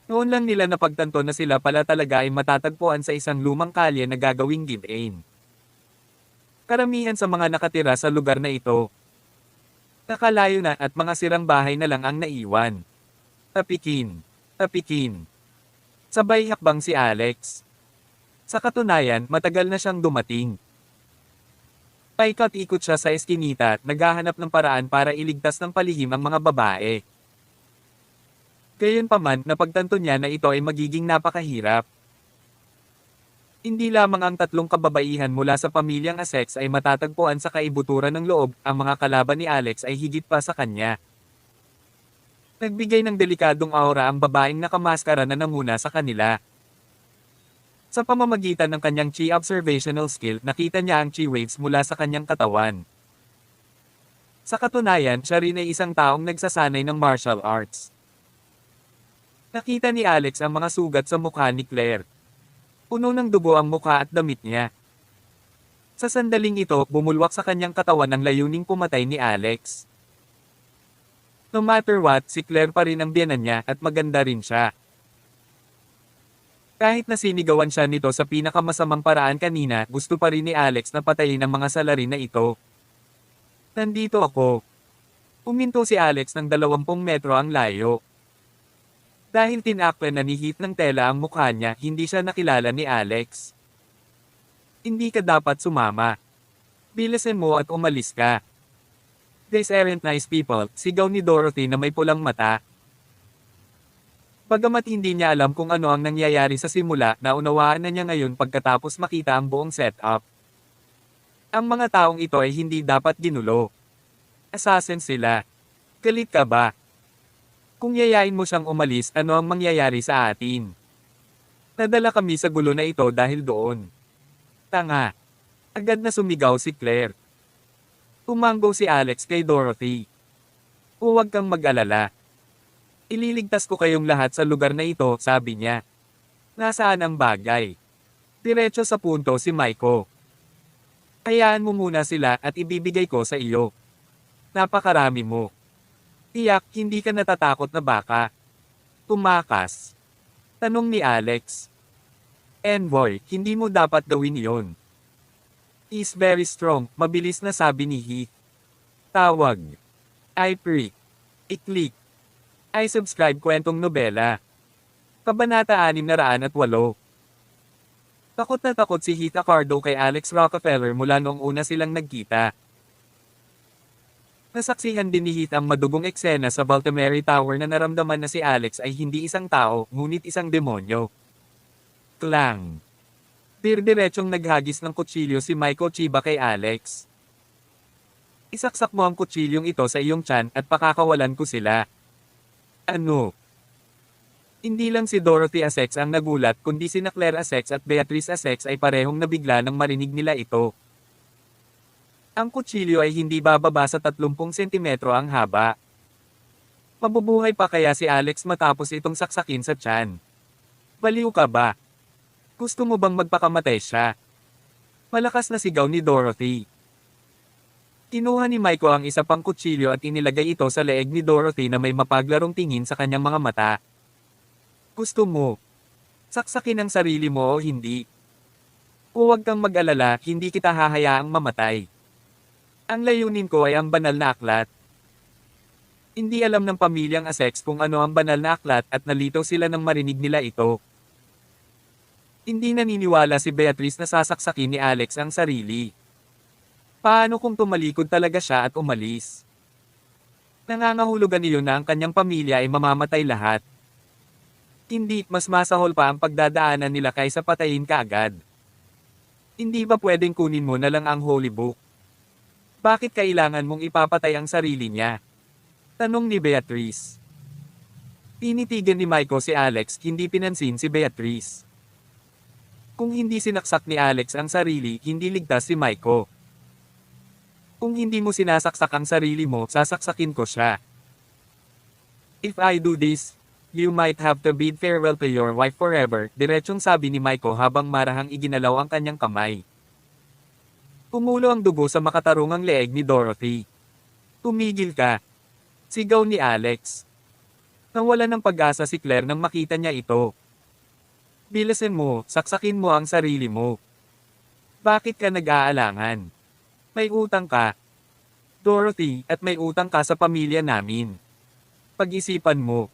Noon lang nila napagtanto na sila pala talaga ay matatagpuan sa isang lumang kalye na gagawing give-in. Karamihan sa mga nakatira sa lugar na ito. Nakalayo na at mga sirang bahay na lang ang naiwan. Tapikin. Tapikin. Sabay hakbang si Alex. Sa katunayan, matagal na siyang dumating. Paikot-ikot siya sa eskinita at naghahanap ng paraan para iligtas ng palihim ang mga babae. Gayunpaman, napagtanto niya na ito ay magiging napakahirap. Hindi lamang ang tatlong kababaihan mula sa pamilyang Assex ay matatagpuan sa kaibuturan ng loob, ang mga kalaban ni Alex ay higit pa sa kanya. Nagbigay ng delikadong aura ang babaeng nakamaskara na namuna sa kanila. Sa pamamagitan ng kanyang chi observational skill, nakita niya ang chi waves mula sa kanyang katawan. Sa katunayan, siya rin ay isang taong nagsasanay ng martial arts. Nakita ni Alex ang mga sugat sa mukha ni Claire. Puno ng dugo ang mukha at damit niya. Sa sandaling ito, bumulwak sa kanyang katawan ang layuning pumatay ni Alex. No matter what, si Claire pa rin ang biyenan niya at maganda rin siya. Kahit na sinigawan siya nito sa pinakamasamang paraan kanina, gusto pa rin ni Alex na patayin ang mga salarin na ito. Nandito ako. Uminto si Alex ng 20 metro ang layo. Dahil tinakpan na ni Heath ng tela ang mukha niya, hindi siya nakilala ni Alex. Hindi ka dapat sumama. Bilisan mo at umalis ka. These aren't nice people, sigaw ni Dorothy na may pulang mata. Bagamat hindi niya alam kung ano ang nangyayari sa simula, naunawaan na niya ngayon pagkatapos makita ang buong setup. Ang mga taong ito ay hindi dapat ginulo. Assassin sila. Galit ka ba? Kung yayain mo siyang umalis, ano ang mangyayari sa atin? Nadala kami sa gulo na ito dahil doon. Tanga. Agad na sumigaw si Claire. Tumanggo si Alex kay Dorothy. Huwag kang mag-alala. Ililigtas ko kayong lahat sa lugar na ito, sabi niya. Nasaan ang bagay? Diretso sa punto si Maiko. Hayaan mo muna sila at ibibigay ko sa iyo. Napakarami mo. Tiyak, hindi ka natatakot na baka. Tumakas. Tanong ni Alex. Envoy, hindi mo dapat gawin iyon. He's very strong, mabilis na sabi ni Heath. Tawag. I prick. I-click. I subscribe kwentong nobela. Kabanata 608. Takot na takot si Heath Accardo kay Alex Rockefeller mula noong una silang nagkita. Nasaksihan din ni Heath ang madugong eksena sa Baltimore Tower na naramdaman na si Alex ay hindi isang tao, ngunit isang demonyo. Klang. Dirdiretsong naghagis ng kutsilyo si Maiko Chiba kay Alex. Isaksak mo ang kutsilyong ito sa iyong tiyan at pakakawalan ko sila. Ano? Hindi lang si Dorothy Assex ang nagulat kundi sina Claire Assex at Beatrice Assex ay parehong nabigla nang marinig nila ito. Ang kutsilyo ay hindi bababa sa 30 sentimetro ang haba. Mabubuhay pa kaya si Alex matapos itong saksakin sa tiyan? Baliw ka ba? Gusto mo bang magpakamatay siya? Malakas na sigaw ni Dorothy. Kinuha ni Maiko ang isa pang kutsilyo at inilagay ito sa leeg ni Dorothy na may mapaglarong tingin sa kanyang mga mata. Gusto mo? Saksakin ang sarili mo o hindi? Huwag kang mag-alala, hindi kita hahayaang mamatay. Ang layunin ko ay ang banal na aklat. Hindi alam ng pamilyang Assex kung ano ang banal na aklat at nalito sila nang marinig nila ito. Hindi naniniwala si Beatrice na sasaksakin ni Alex ang sarili. Paano kung tumalikod talaga siya at umalis? Nangangahulugan iyon na ang kanyang pamilya ay mamamatay lahat. Hindi, mas masahol pa ang pagdadaanan nila kaysa patayin ka agad. Hindi ba pwedeng kunin mo na lang ang Holy Book? Bakit kailangan mong ipapatay ang sarili niya? Tanong ni Beatrice. Tinitigan ni Michael si Alex, hindi pinansin si Beatrice. Kung hindi sinaksak ni Alex ang sarili, hindi ligtas si Michael. Kung hindi mo sinasaksak ang sarili mo, sasaksakin ko siya. If I do this, you might have to bid farewell to your wife forever, diretsong sabi ni Michael habang marahang iginalaw ang kanyang kamay. Pumulo ang dugo sa makatarungang leeg ni Dorothy. Tumigil ka. Sigaw ni Alex. Nawala ng pag-asa si Claire nang makita niya ito. Bilisan mo, saksakin mo ang sarili mo. Bakit ka nag-aalangan? May utang ka, Dorothy, at may utang ka sa pamilya namin. Pag-isipan mo.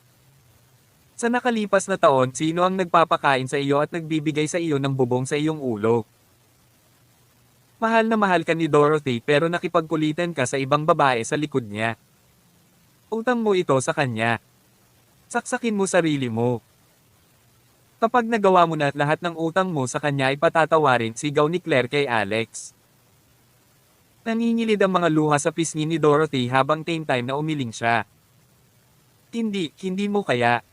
Sa nakalipas na taon, sino ang nagpapakain sa iyo at nagbibigay sa iyo ng bubong sa iyong ulo? Mahal na mahal ka ni Dorothy pero nakipagkulitan ka sa ibang babae sa likod niya. Utang mo ito sa kanya. Saksakin mo sarili mo. Kapag nagawa mo na lahat ng utang mo sa kanya ay patatawarin, sigaw ni Claire kay Alex. Nangingilid ang mga luha sa pisngi ni Dorothy habang same time na umiling siya. Hindi mo kaya.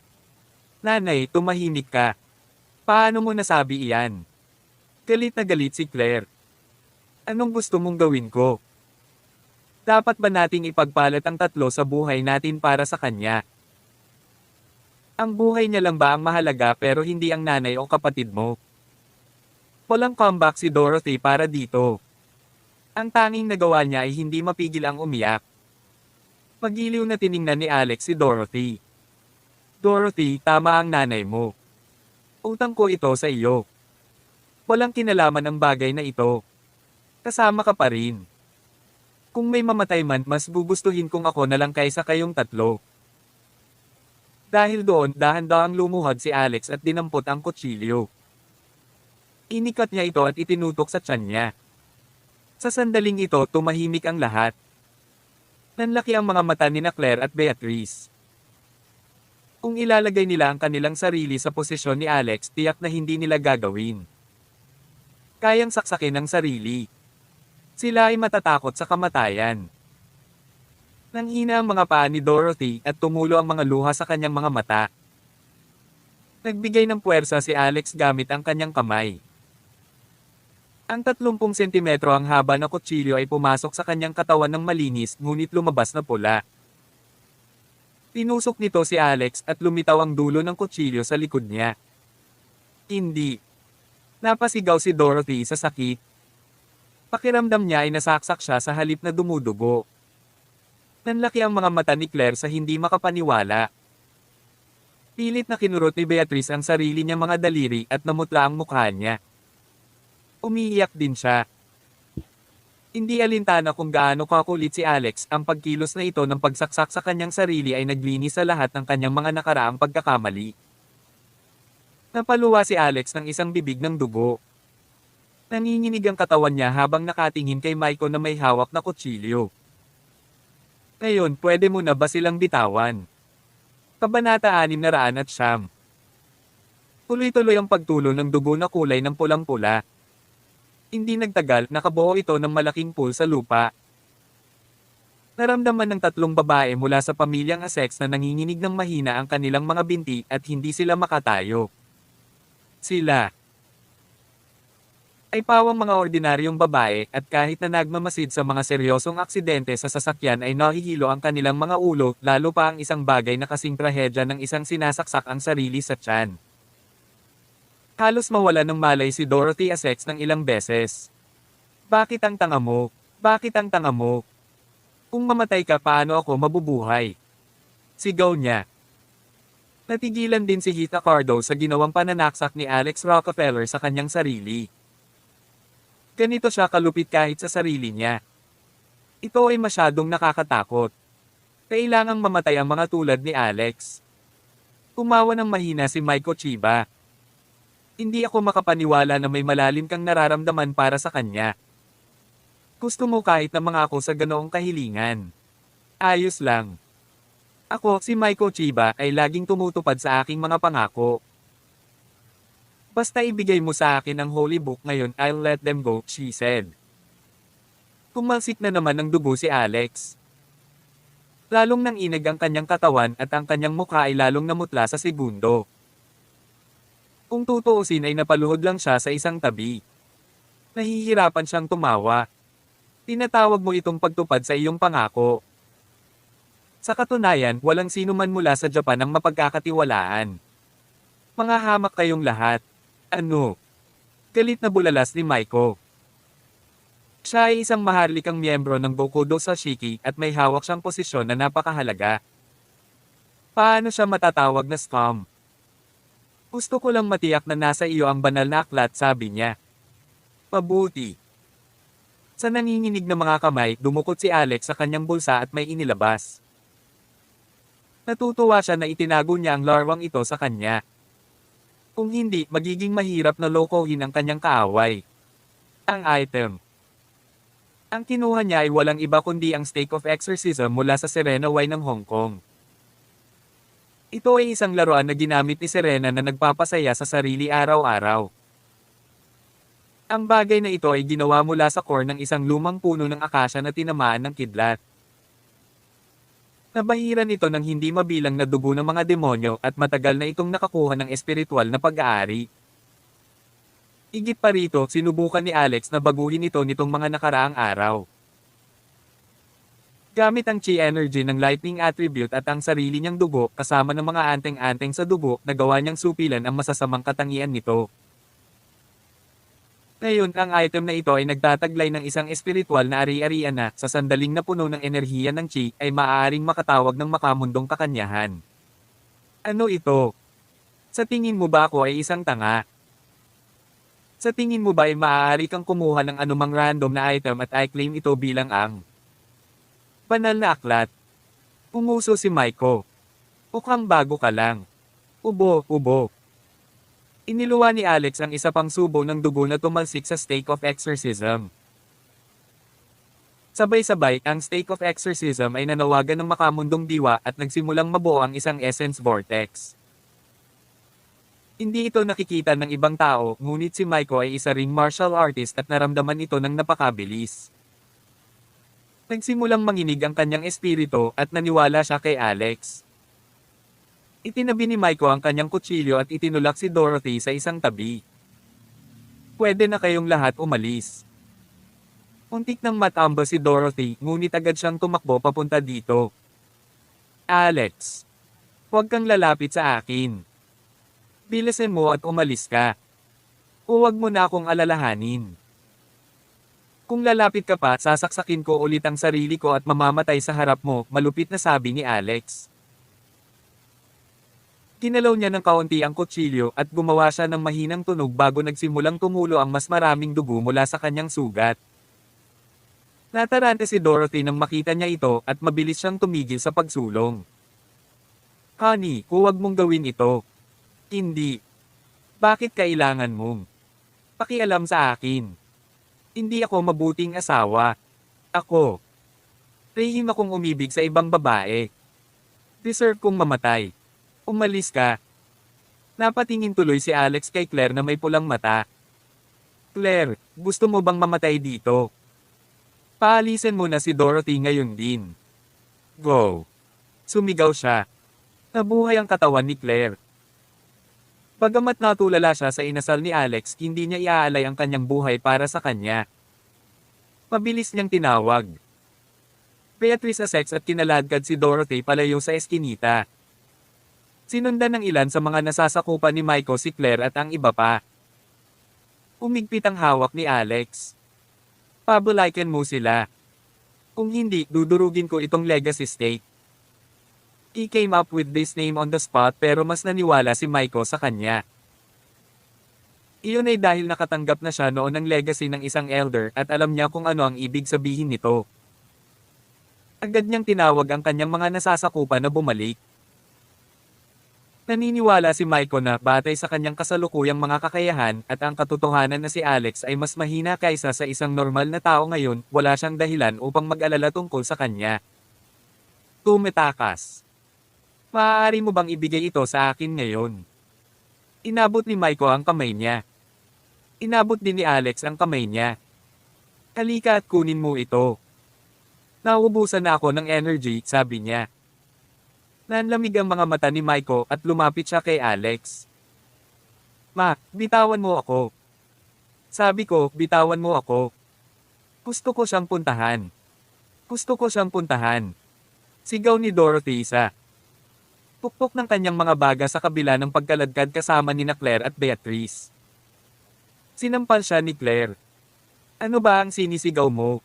Nanay, tumahimik ka. Paano mo nasabi iyan? Galit na galit si Claire. Anong gusto mong gawin ko? Dapat ba nating ipagpalit ang tatlo sa buhay natin para sa kanya? Ang buhay niya lang ba ang mahalaga pero hindi ang nanay o kapatid mo? Walang comeback si Dorothy para dito. Ang tanging nagawa niya ay hindi mapigil ang umiyak. Magiliw na tiningnan ni Alex si Dorothy. Dorothy, tama ang nanay mo. Utang ko ito sa iyo. Walang kinalaman ang bagay na ito. Kasama ka pa rin. Kung may mamatay man, mas gugustuhin kong ako na lang kaysa kayong tatlo. Dahil doon, dahan-dahang lumuhod si Alex at dinampot ang kutsilyo. Inikat niya ito at itinutok sa tiyan niya. Sa sandaling ito, tumahimik ang lahat. Nanlaki ang mga mata ni Claire at Beatrice. Kung ilalagay nila ang kanilang sarili sa posisyon ni Alex, tiyak na hindi nila gagawin. Kayang saksakin ang sarili. Sila ay matatakot sa kamatayan. Nanghina ang mga paa ni Dorothy at tumulo ang mga luha sa kanyang mga mata. Nagbigay ng puwersa si Alex gamit ang kanyang kamay. Ang 30 sentimetro ang haba na kutsilyo ay pumasok sa kanyang katawan ng malinis ngunit lumabas na pula. Tinusok nito si Alex at lumitaw ang dulo ng kutsilyo sa likod niya. Hindi. Napasigaw si Dorothy sa sakit. Pakiramdam niya ay nasaksak siya sa halip na dumudugo. Nanlaki ang mga mata ni Claire sa hindi makapaniwala. Pilit na kinurot ni Beatrice ang sarili niya mga daliri at namutla ang mukha niya. Umiiyak din siya. Hindi alintana kung gaano kakulit si Alex, ang pagkilos na ito ng pagsaksak sa kanyang sarili ay naglinis sa lahat ng kanyang mga nakaraang pagkakamali. Napaluwa si Alex ng isang bibig ng dugo. Nanginginig ang katawan niya habang nakatingin kay Michael na may hawak na kutsilyo. Ngayon, pwede mo na ba silang bitawan? Kabanata 609. Tuloy-tuloy ang pagtulo ng dugo na kulay ng pulang-pula. Hindi nagtagal, nakabuo ito ng malaking pool sa lupa. Naramdaman ng 3 babae mula sa pamilyang Essex na nanginginig ng mahina ang kanilang mga binti at hindi sila makatayo. Sila ay pawang mga ordinaryong babae at kahit na nagmamasid sa mga seryosong aksidente sa sasakyan ay nahihilo ang kanilang mga ulo, lalo pa ang isang bagay na kasing trahedya ng isang sinasaksak ang sarili sa tiyan. Halos mawala ng malay si Dorothy Essex ng ilang beses. Bakit ang tanga mo? Bakit ang tanga mo? Kung mamatay ka, paano ako mabubuhay? Sigaw niya. Natigilan din si Heath Accardo sa ginawang pananaksak ni Alex Rockefeller sa kanyang sarili. Ganito siya kalupit kahit sa sarili niya. Ito ay masyadong nakakatakot. Kailangang mamatay ang mga tulad ni Alex. Tumawa ng mahina si Michael Chiba. Hindi ako makapaniwala na may malalim kang nararamdaman para sa kanya. Gusto mo kahit na mga ako sa ganoong kahilingan. Ayos lang. Ako, si Maiko Chiba, ay laging tumutupad sa aking mga pangako. Basta ibigay mo sa akin ang holy book ngayon, I'll let them go, she said. Tumalsik na naman ng dugo si Alex. Lalong nanginag ang kanyang katawan at ang kanyang mukha ay lalong namutla sa segundo. Kung tutuusin ay napaluhod lang siya sa isang tabi. Nahihirapan siyang tumawa. Tinatawag mo itong pagtupad sa iyong pangako. Sa katunayan, walang sino man mula sa Japan ang mapagkakatiwalaan. Mga hamak kayong lahat. Ano? Galit na bulalas ni Maiko. Siya ay isang maharlikang miyembro ng Bokudo Sashiki at may hawak siyang posisyon na napakahalaga. Paano siya matatawag na scum? Gusto ko lang matiyak na nasa iyo ang banal na aklat, sabi niya. Mabuti. Sa nanginginig na mga kamay, dumukot si Alex sa kanyang bulsa at may inilabas. Natutuwa siya na itinago niya ang larwang ito sa kanya. Kung hindi, magiging mahirap na lokohin ang kanyang kaaway. Ang item. Ang kinuha niya ay walang iba kundi ang Stake of Exorcism mula sa Serena Y ng Hong Kong. Ito ay isang laruan na ginamit ni Serena na nagpapasaya sa sarili araw-araw. Ang bagay na ito ay ginawa mula sa core ng isang lumang puno ng akasya na tinamaan ng kidlat. Nabahiran ito ng hindi mabilang na dugo ng mga demonyo at matagal na itong nakakuha ng espiritual na pag-aari. Higit pa rito, sinubukan ni Alex na baguhin ito nitong mga nakaraang araw. Gamit ang chi energy ng lightning attribute at ang sarili niyang dugo kasama ng mga anteng-anteng sa dugo, nagawa niyang supilan ang masasamang katangian nito. Ngayon, ang item na ito ay nagtataglay ng isang espiritual na ari-arian na, sa sandaling na puno ng enerhiya ng chi, ay maaaring makatawag ng makamundong kakanyahan. Ano ito? Sa tingin mo ba ako ay isang tanga? Sa tingin mo ba ay maaari kang kumuha ng anumang random na item at i-claim ito bilang ang banal na aklat? Umuso si Maiko. Mukhang bago ka lang. Ubo, ubo. Iniluwa ni Alex ang isa pang subo ng dugo na tumalsik sa Stake of Exorcism. Sabay-sabay, ang Stake of Exorcism ay nanawagan ng makamundong diwa at nagsimulang mabuo ang isang essence vortex. Hindi ito nakikita ng ibang tao, ngunit si Maiko ay isa ring martial artist at naramdaman ito ng napakabilis. Nagsimulang manginig ang kanyang espiritu at naniwala siya kay Alex. Itinabi ni Maiko ang kanyang kutsilyo at itinulak si Dorothy sa isang tabi. Pwede na kayong lahat umalis. Untik nang matamba si Dorothy, ngunit agad siyang tumakbo papunta dito. Alex, huwag kang lalapit sa akin. Bilisin mo at umalis ka. Huwag mo na akong alalahanin. Kung lalapit ka pa, sasaksakin ko ulit ang sarili ko at mamamatay sa harap mo, malupit na sabi ni Alex. Kinalaw niya ng kaunti ang kutsilyo at gumawa siya ng mahinang tunog bago nagsimulang tumulo ang mas maraming dugo mula sa kanyang sugat. Natarante si Dorothy nang makita niya ito at mabilis siyang tumigil sa pagsulong. Honey, huwag mong gawin ito. Hindi. Bakit kailangan mong pakialam sa akin? Hindi ako mabuting asawa. Ako. Rehim akong umibig sa ibang babae. Deserve kong mamatay. Umalis ka. Napatingin tuloy si Alex kay Claire na may pulang mata. Claire, gusto mo bang mamatay dito? Paalisin mo na si Dorothy ngayon din. Go. Sumigaw siya. Nabuhay ang katawan ni Claire. Bagamat natulala siya sa inasal ni Alex, hindi niya iaalay ang kanyang buhay para sa kanya. Mabilis niyang tinawag. Beatrice Essex at kinaladkad si Dorothy palayo sa eskinita. Sinundan ng ilan sa mga nasasakupan ni Maiko, si Claire at ang iba pa. Umigpit ang hawak ni Alex. Pabalikan mo sila. Kung hindi, dudurugin ko itong legacy stake. He came up with this name on the spot pero mas naniwala si Maiko sa kanya. Iyon ay dahil nakatanggap na siya noon ng legacy ng isang elder at alam niya kung ano ang ibig sabihin nito. Agad niyang tinawag ang kanyang mga nasasakupan na bumalik. Naniniwala si Maiko na batay sa kanyang kasalukuyang mga kakayahan at ang katotohanan na si Alex ay mas mahina kaysa sa isang normal na tao ngayon, wala siyang dahilan upang mag-alala tungkol sa kanya. Tumetakas. Maaari mo bang ibigay ito sa akin ngayon? Inabot ni Maiko ang kamay niya. Inabot din ni Alex ang kamay niya. Halika at kunin mo ito. Nauubusan na ako ng energy, sabi niya. Nanlamig ang mga mata ni Maiko at lumapit siya kay Alex. Ma, bitawan mo ako. Sabi ko, bitawan mo ako. Gusto ko siyang puntahan. Gusto ko siyang puntahan. Sigaw ni Dorothy isa. Pukpok ng kanyang mga baga sa kabila ng pagkaladkad kasama ni Claire at Beatrice. Sinampal siya ni Claire. Ano ba ang sinisigaw mo?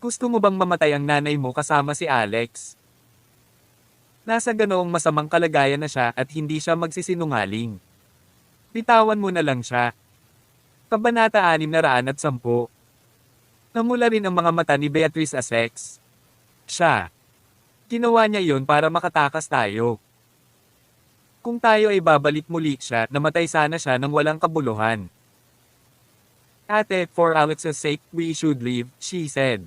Gusto mo bang mamatay ang nanay mo kasama si Alex? Nasa ganoong masamang kalagayan na siya at hindi siya magsisinungaling. Bitawan mo na lang siya. Kabanata 610. Namula rin ang mga mata ni Beatrice Essex. Siya. Ginawa niya yon para makatakas tayo. Kung tayo ay babalik muli siya, namatay sana siya nang walang kabuluhan. Ate, for Alex's sake, we should leave, she said.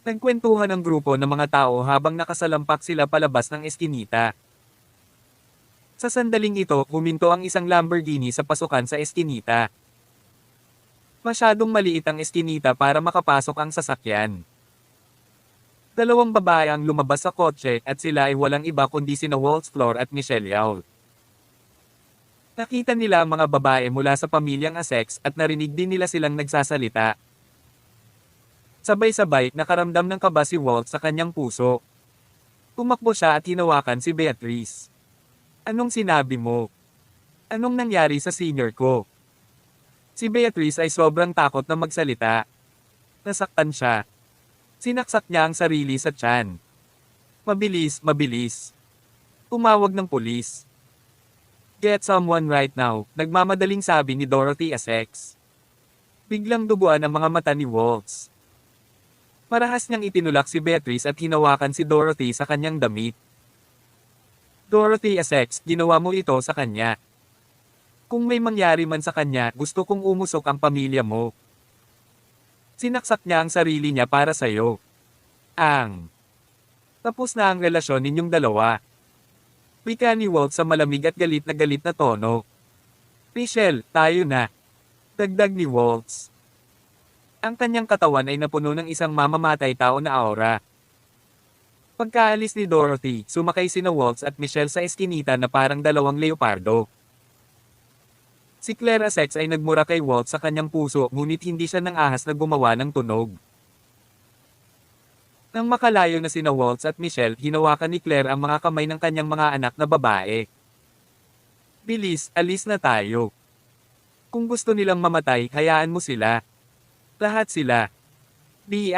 Nagkwentuhan ang grupo ng mga tao habang nakasalampak sila palabas ng eskinita. Sa sandaling ito, huminto ang isang Lamborghini sa pasukan sa eskinita. Masyadong maliit ang eskinita para makapasok ang sasakyan. Dalawang babae ang lumabas sa kotse at sila ay walang iba kundi sina Waltz Flor at Michelle Yao. Nakita nila ang mga babae mula sa pamilyang Essex at narinig din nila silang nagsasalita. Sabay-sabay, nakaramdam ng kaba si Waltz sa kanyang puso. Tumakbo siya at hinawakan si Beatrice. Anong sinabi mo? Anong nangyari sa senior ko? Si Beatrice ay sobrang takot na magsalita. Nasaktan siya. Sinaksak niya ang sarili sa tiyan. Mabilis, mabilis. Tumawag ng pulis. Get someone right now, nagmamadaling sabi ni Dorothy Essex. Biglang duguan ang mga mata ni Waltz. Marahas niyang itinulak si Beatrice at hinawakan si Dorothy sa kanyang damit. Dorothy Essex, ginawa mo ito sa kanya. Kung may mangyari man sa kanya, gusto kong umusok ang pamilya mo. Sinaksak niya ang sarili niya para sa'yo. Tapos na ang relasyon ninyong dalawa. Wika ni Walt sa malamig at galit na tono. Michelle, tayo na. Dagdag ni Waltz. Ang kanyang katawan ay napuno ng isang mamamatay tao na aura. Pagkaalis ni Dorothy, sumakay sina Waltz at Michelle sa eskinita na parang dalawang leopardo. Si Claire Essex ay nagmura kay Waltz sa kanyang puso ngunit hindi siya nang ahas na gumawa ng tunog. Nang makalayo na sina Waltz at Michelle, hinawakan ni Claire ang mga kamay ng kanyang mga anak na babae. Bilis, alis na tayo. Kung gusto nilang mamatay, hayaan mo sila. Lahat sila. B**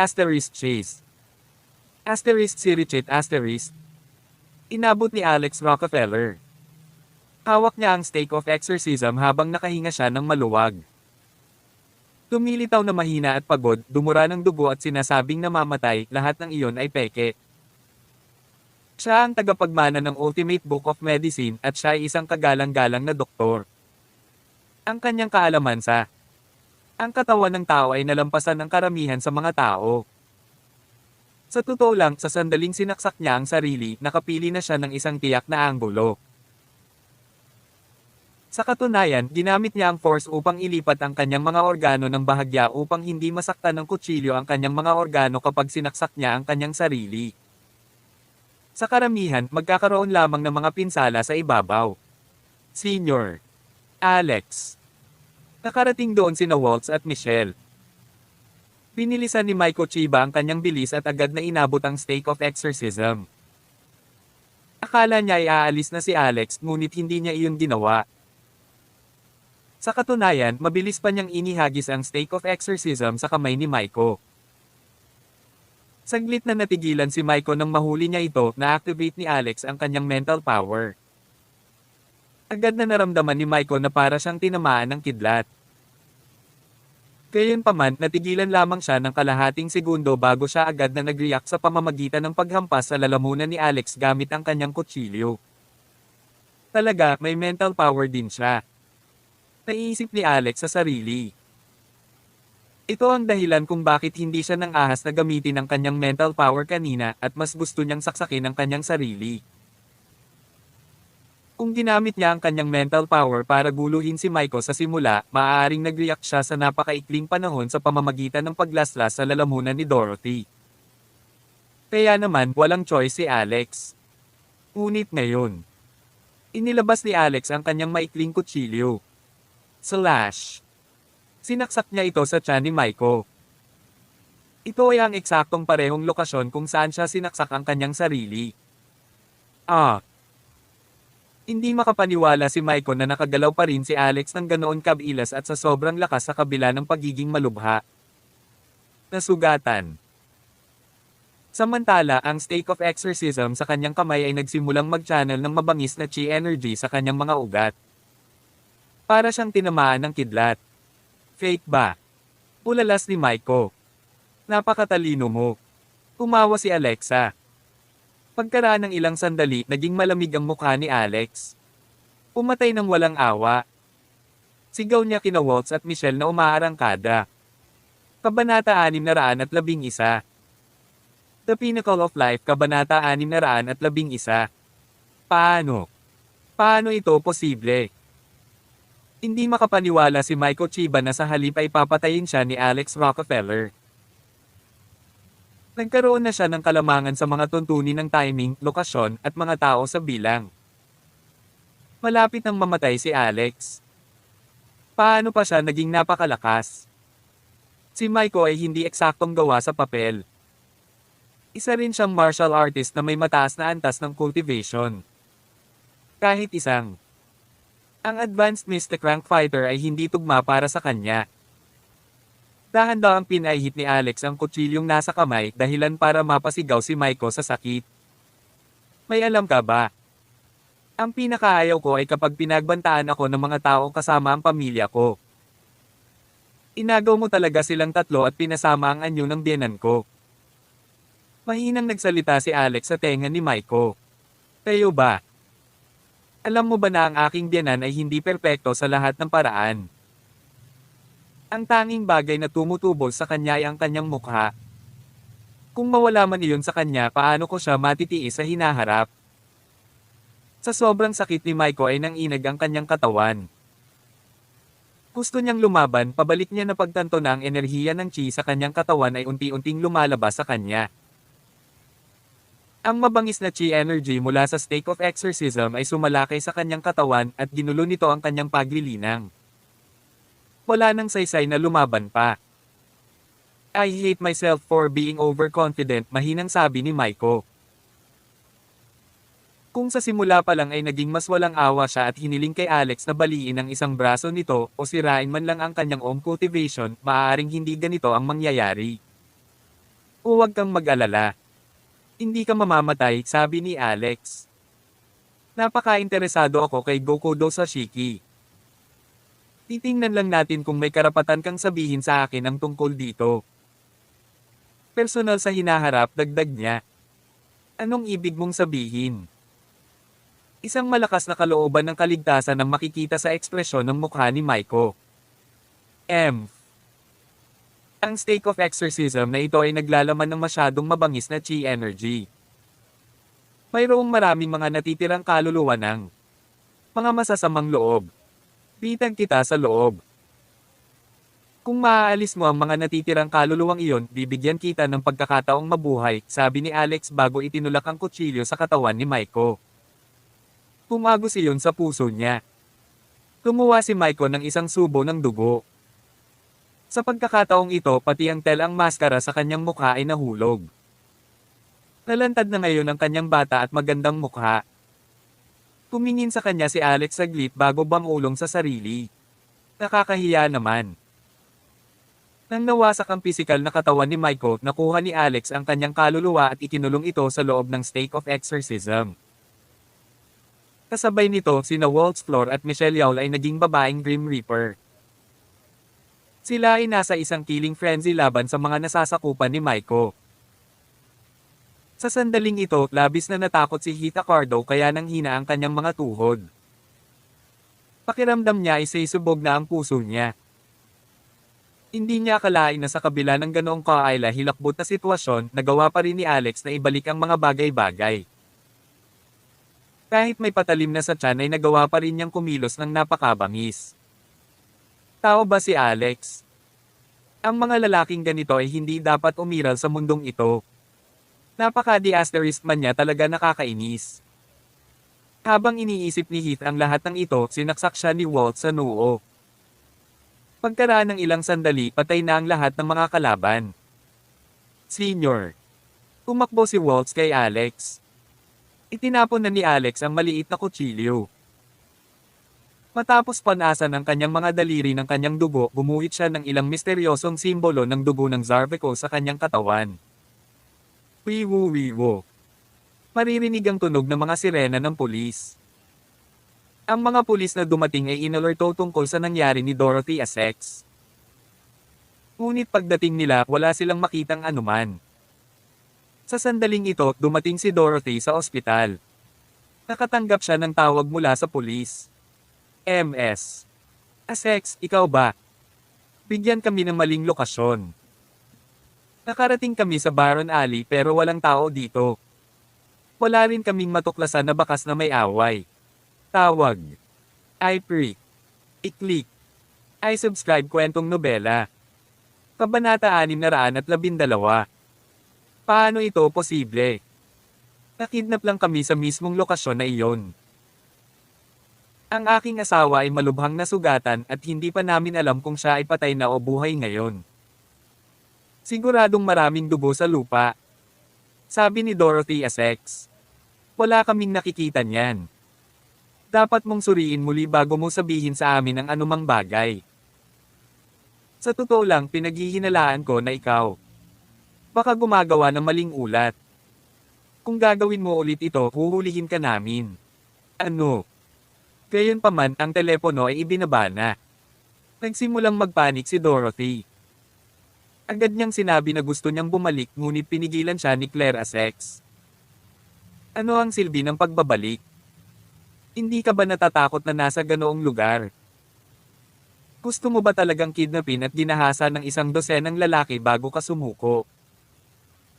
chase. Si Richard *. Inabot ni Alex Rockefeller. Hawak niya ang stake of exorcism habang nakahinga siya ng maluwag. Tumilitaw na mahina at pagod, dumura ng dugo at sinasabing namamatay, lahat ng iyon ay peke. Siya ang tagapagmana ng Ultimate Book of Medicine at siya ay isang kagalang-galang na doktor. Ang kanyang kaalaman sa ang katawan ng tao ay nalampasan ng karamihan sa mga tao. Sa totoo lang, sa sandaling sinaksak niya ang sarili, nakapili na siya ng isang tiyak na anggulo. Sa katunayan, ginamit niya ang force upang ilipat ang kanyang mga organo ng bahagya upang hindi masaktan ng kutsilyo ang kanyang mga organo kapag sinaksak niya ang kanyang sarili. Sa karamihan, magkakaroon lamang ng mga pinsala sa ibabaw. Senior. Alex. Nakarating doon sina Waltz at Michelle. Binilisan ni Maiko Chiba ang kanyang bilis at agad na inabot ang stake of exorcism. Akala niya ay aalis na si Alex ngunit hindi niya iyon ginawa. Sa katunayan, mabilis pa niyang inihagis ang stake of exorcism sa kamay ni Maiko. Saglit na natigilan si Maiko nang mahuli niya ito na-activate ni Alex ang kanyang mental power. Agad na naramdaman ni Maiko na para siyang tinamaan ng kidlat. Gayunpaman, natigilan lamang siya ng kalahating segundo bago siya agad na nag-react sa pamamagitan ng paghampas sa lalamunan ni Alex gamit ang kanyang kutsilyo. Talaga, may mental power din siya. Naiisip ni Alex sa sarili. Ito ang dahilan kung bakit hindi siya nang ahas na gamitin ang kanyang mental power kanina at mas gusto niyang saksakin ang kanyang sarili. Kung ginamit niya ang kanyang mental power para guluhin si Maiko sa simula, maaaring nag-react siya sa napakaikling panahon sa pamamagitan ng paglaslas sa lalamunan ni Dorothy. Kaya naman, walang choice si Alex. Ngunit ngayon, inilabas ni Alex ang kanyang maikling kutsilyo. Slash. Sinaksak niya ito sa tiyan ni Maiko. Ito ay ang eksaktong parehong lokasyon kung saan siya sinaksak ang kanyang sarili. Hindi makapaniwala si Maiko na nakagalaw pa rin si Alex ng ganoon kabilas at sa sobrang lakas sa kabila ng pagiging malubha. Nasugatan. Samantala, ang stake of exorcism sa kanyang kamay ay nagsimulang mag-channel ng mabangis na chi energy sa kanyang mga ugat. Para siyang tinamaan ng kidlat. Fake ba? Ulalas ni Maiko. Napakatalino mo. Tumawa si Alexa. Pagkaraan ng ilang sandali, naging malamig ang mukha ni Alex. Pumatay ng walang awa. Sigaw niya kina Waltz at Michelle na umaarangkada. Kabanata 611. The Pinnacle of Life, Kabanata 611. Paano? Paano ito posible? Hindi makapaniwala si Maiko Chiba na sa halip ay papatayin siya ni Alex Rockefeller. Nagkaroon na siya ng kalamangan sa mga tuntunin ng timing, lokasyon, at mga tao sa bilang. Malapit nang mamatay si Alex. Paano pa siya naging napakalakas? Si Maiko ay hindi eksaktong gawa sa papel. Isa rin siyang martial artist na may mataas na antas ng cultivation. Kahit isang. Ang advanced Mystic Rank Fighter ay hindi tugma para sa kanya. Dahan-dahang pinahit ni Alex ang kutsilyong nasa kamay dahilan para mapasigaw si Maiko sa sakit. May alam ka ba? Ang pinakaayaw ko ay kapag pinagbantaan ako ng mga tao kasama ang pamilya ko. Inagaw mo talaga silang tatlo at pinasama ang anyo ng biyenan ko. Mahinang nagsalita si Alex sa tenga ni Maiko. Kayo ba? Alam mo ba na ang aking biyenan ay hindi perpekto sa lahat ng paraan? Ang tanging bagay na tumutubol sa kanya ay ang kanyang mukha. Kung mawala man iyon sa kanya, paano ko siya matitiis sa hinaharap? Sa sobrang sakit ni Maiko ay nanginag ang kanyang katawan. Gusto niyang lumaban, pabalik niya na pagtanto na ang enerhiya ng chi sa kanyang katawan ay unti-unting lumalabas sa kanya. Ang mabangis na chi energy mula sa stake of exorcism ay sumalakay sa kanyang katawan at ginulo nito ang kanyang paglilinang. Wala nang saysay na lumaban pa. I hate myself for being overconfident, mahinang sabi ni Maiko. Kung sa simula pa lang ay naging mas walang awa siya at hiniling kay Alex na baliin ang isang braso nito o sirain man lang ang kanyang own cultivation, maaaring hindi ganito ang mangyayari. Huwag kang mag-alala. Hindi ka mamamatay, sabi ni Alex. Napaka-interesado ako kay Gokudo Sashiki. Titingnan lang natin kung may karapatan kang sabihin sa akin ang tungkol dito. Personal sa hinaharap, dagdag niya. Anong ibig mong sabihin? Isang malakas na kalooban ng kaligtasan ang makikita sa ekspresyon ng mukha ni Maiko. Ang stake of exorcism na ito ay naglalaman ng masyadong mabangis na chi energy. Mayroong maraming mga natitirang kaluluwa ng mga masasamang loob. Pitan kita sa loob. Kung maaalis mo ang mga natitirang kaluluwang iyon, bibigyan kita ng pagkakataong mabuhay, sabi ni Alex bago itinulak ang kutsilyo sa katawan ni Maiko. Pumagos iyon sa puso niya. Tumuwa si Maiko ng isang subo ng dugo. Sa pagkakataong ito, pati ang tel ang maskara sa kanyang mukha ay nahulog. Nalantad na ngayon ang kanyang bata at magandang mukha. Tumingin sa kanya si Alex saglit bago bangulong sa sarili. Nakakahiya naman. Nang nawasak ang pisikal na katawan ni Maiko, nakuha ni Alex ang kanyang kaluluwa at ikinulong ito sa loob ng stake of exorcism. Kasabay nito, sina Waltz Floor at Michelle Yaul ay naging babaeng Grim Reaper. Sila ay nasa isang killing frenzy laban sa mga nasasakupan ni Maiko. Sa sandaling ito, labis na natakot si Hita Cardo kaya nanghina ang kanyang mga tuhod. Pakiramdam niya ay sisubog na ang puso niya. Hindi niya akalain na sa kabila ng ganoong kaila-hilakbot na sitwasyon, nagawa pa rin ni Alex na ibalik ang mga bagay-bagay. Kahit may patalim na sa tiyan ay nagawa pa rin niyang kumilos ng napakabangis. Tao ba si Alex? Ang mga lalaking ganito ay hindi dapat umiral sa mundong ito. Napaka-diasterist man niya, talaga nakakainis. Habang iniisip ni Heath ang lahat ng ito, sinaksak siya ni Walt sa noo. Pagkaraan ng ilang sandali, patay na ang lahat ng mga kalaban. Senior. Tumakbo si Walt kay Alex. Itinapon na ni Alex ang maliit na kutsilyo. Matapos panasan ng kanyang mga daliri ng kanyang dugo, gumuhit siya ng ilang misteryosong simbolo ng dugo ng Zarveco sa kanyang katawan. Wiwo-wiwo. Maririnig ang tunog ng mga sirena ng pulis. Ang mga pulis na dumating ay inalerto tungkol sa nangyari ni Dorothy Essex. Ngunit pagdating nila, wala silang makitang anuman. Sa sandaling ito, dumating si Dorothy sa ospital. Nakatanggap siya ng tawag mula sa pulis. MS. Essex, ikaw ba? Bigyan kami ng maling lokasyon. Nakarating kami sa Baron Alley pero walang tao dito. Wala rin kaming matuklasan na bakas na may away. Tawag. I-pre. I-click. I-subscribe kwentong nobela. Kabanata 612. Paano ito posible? Nakidnap lang kami sa mismong lokasyon na iyon. Ang aking asawa ay malubhang nasugatan at hindi pa namin alam kung siya ay patay na o buhay ngayon. Siguradong maraming dugo sa lupa. Sabi ni Dorothy Essex. Wala kaming nakikita niyan. Dapat mong suriin muli bago mo sabihin sa amin ang anumang bagay. Sa totoo lang, pinaghihinalaan ko na ikaw. Baka gumagawa ng maling ulat. Kung gagawin mo ulit ito, huhulihin ka namin. Ano? Gayunpaman, ang telepono ay ibinaba na. Nagsimulang magpanik si Dorothy. Agad niyang sinabi na gusto niyang bumalik, ngunit pinigilan siya ni Claire Essex. Ano ang silbi ng pagbabalik? Hindi ka ba natatakot na nasa ganoong lugar? Gusto mo ba talagang kidnapin at ginahasa ng isang dosenang lalaki bago ka sumuko?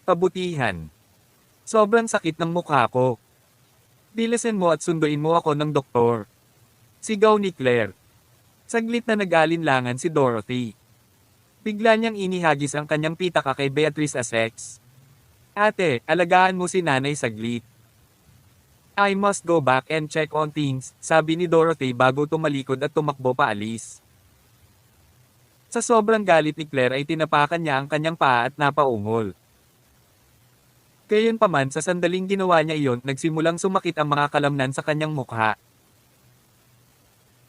Pabutihan. Sobrang sakit ng mukha ko. Bilisan mo at sunduin mo ako ng doktor. Sigaw ni Claire. Saglit na nag-alinlangan si Dorothy. Bigla niyang inihagis ang kanyang pitaka kay Beatrice Essex. Ate, alagaan mo si nanay saglit. I must go back and check on things, sabi ni Dorothy bago tumalikod at tumakbo paalis. Sa sobrang galit ni Claire ay tinapakan niya ang kanyang paa at napaungol. Gayunpaman, sa sandaling ginawa niya iyon, nagsimulang sumakit ang mga kalamnan sa kanyang mukha.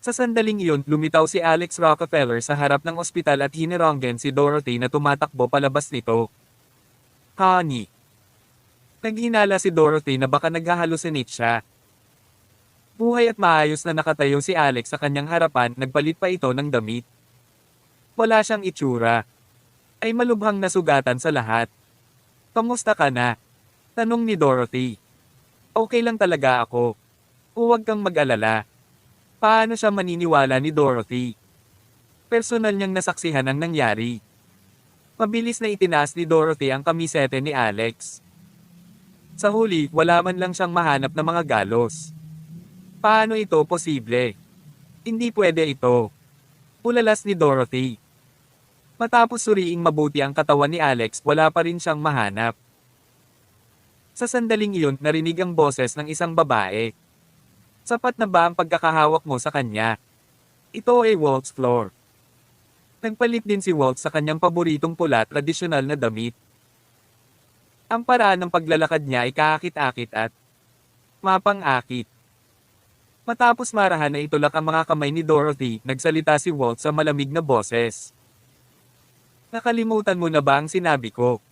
Sa sandaling iyon, lumitaw si Alex Rockefeller sa harap ng ospital at hinironggan si Dorothy na tumatakbo palabas nito. Honey. Naghinala si Dorothy na baka naghahalusinate siya. Buhay at maayos na nakatayo si Alex sa kanyang harapan, nagpalit pa ito ng damit. Wala siyang itsura. Ay malubhang nasugatan sa lahat. Kamusta ka na? Tanong ni Dorothy. Okay lang talaga ako. Huwag kang mag-alala. Paano siya maniniwala ni Dorothy? Personal niyang nasaksihan ang nangyari. Mabilis na itinaas ni Dorothy ang kamisete ni Alex. Sa huli, wala man lang siyang mahanap na mga galos. Paano ito posible? Hindi pwede ito. Ulalas ni Dorothy. Matapos suriing mabuti ang katawan ni Alex, wala pa rin siyang mahanap. Sa sandaling iyon, narinig ang boses ng isang babae. Sapat na ba ang pagkakahawak mo sa kanya? Ito ay Walt's floor. Nagpalit din si Walt sa kanyang paboritong pula, tradisyonal na damit. Ang paraan ng paglalakad niya ay kaakit-akit at mapang-akit. Matapos marahan na itulak ang mga kamay ni Dorothy, nagsalita si Walt sa malamig na boses. Nakalimutan mo na ba ang sinabi ko?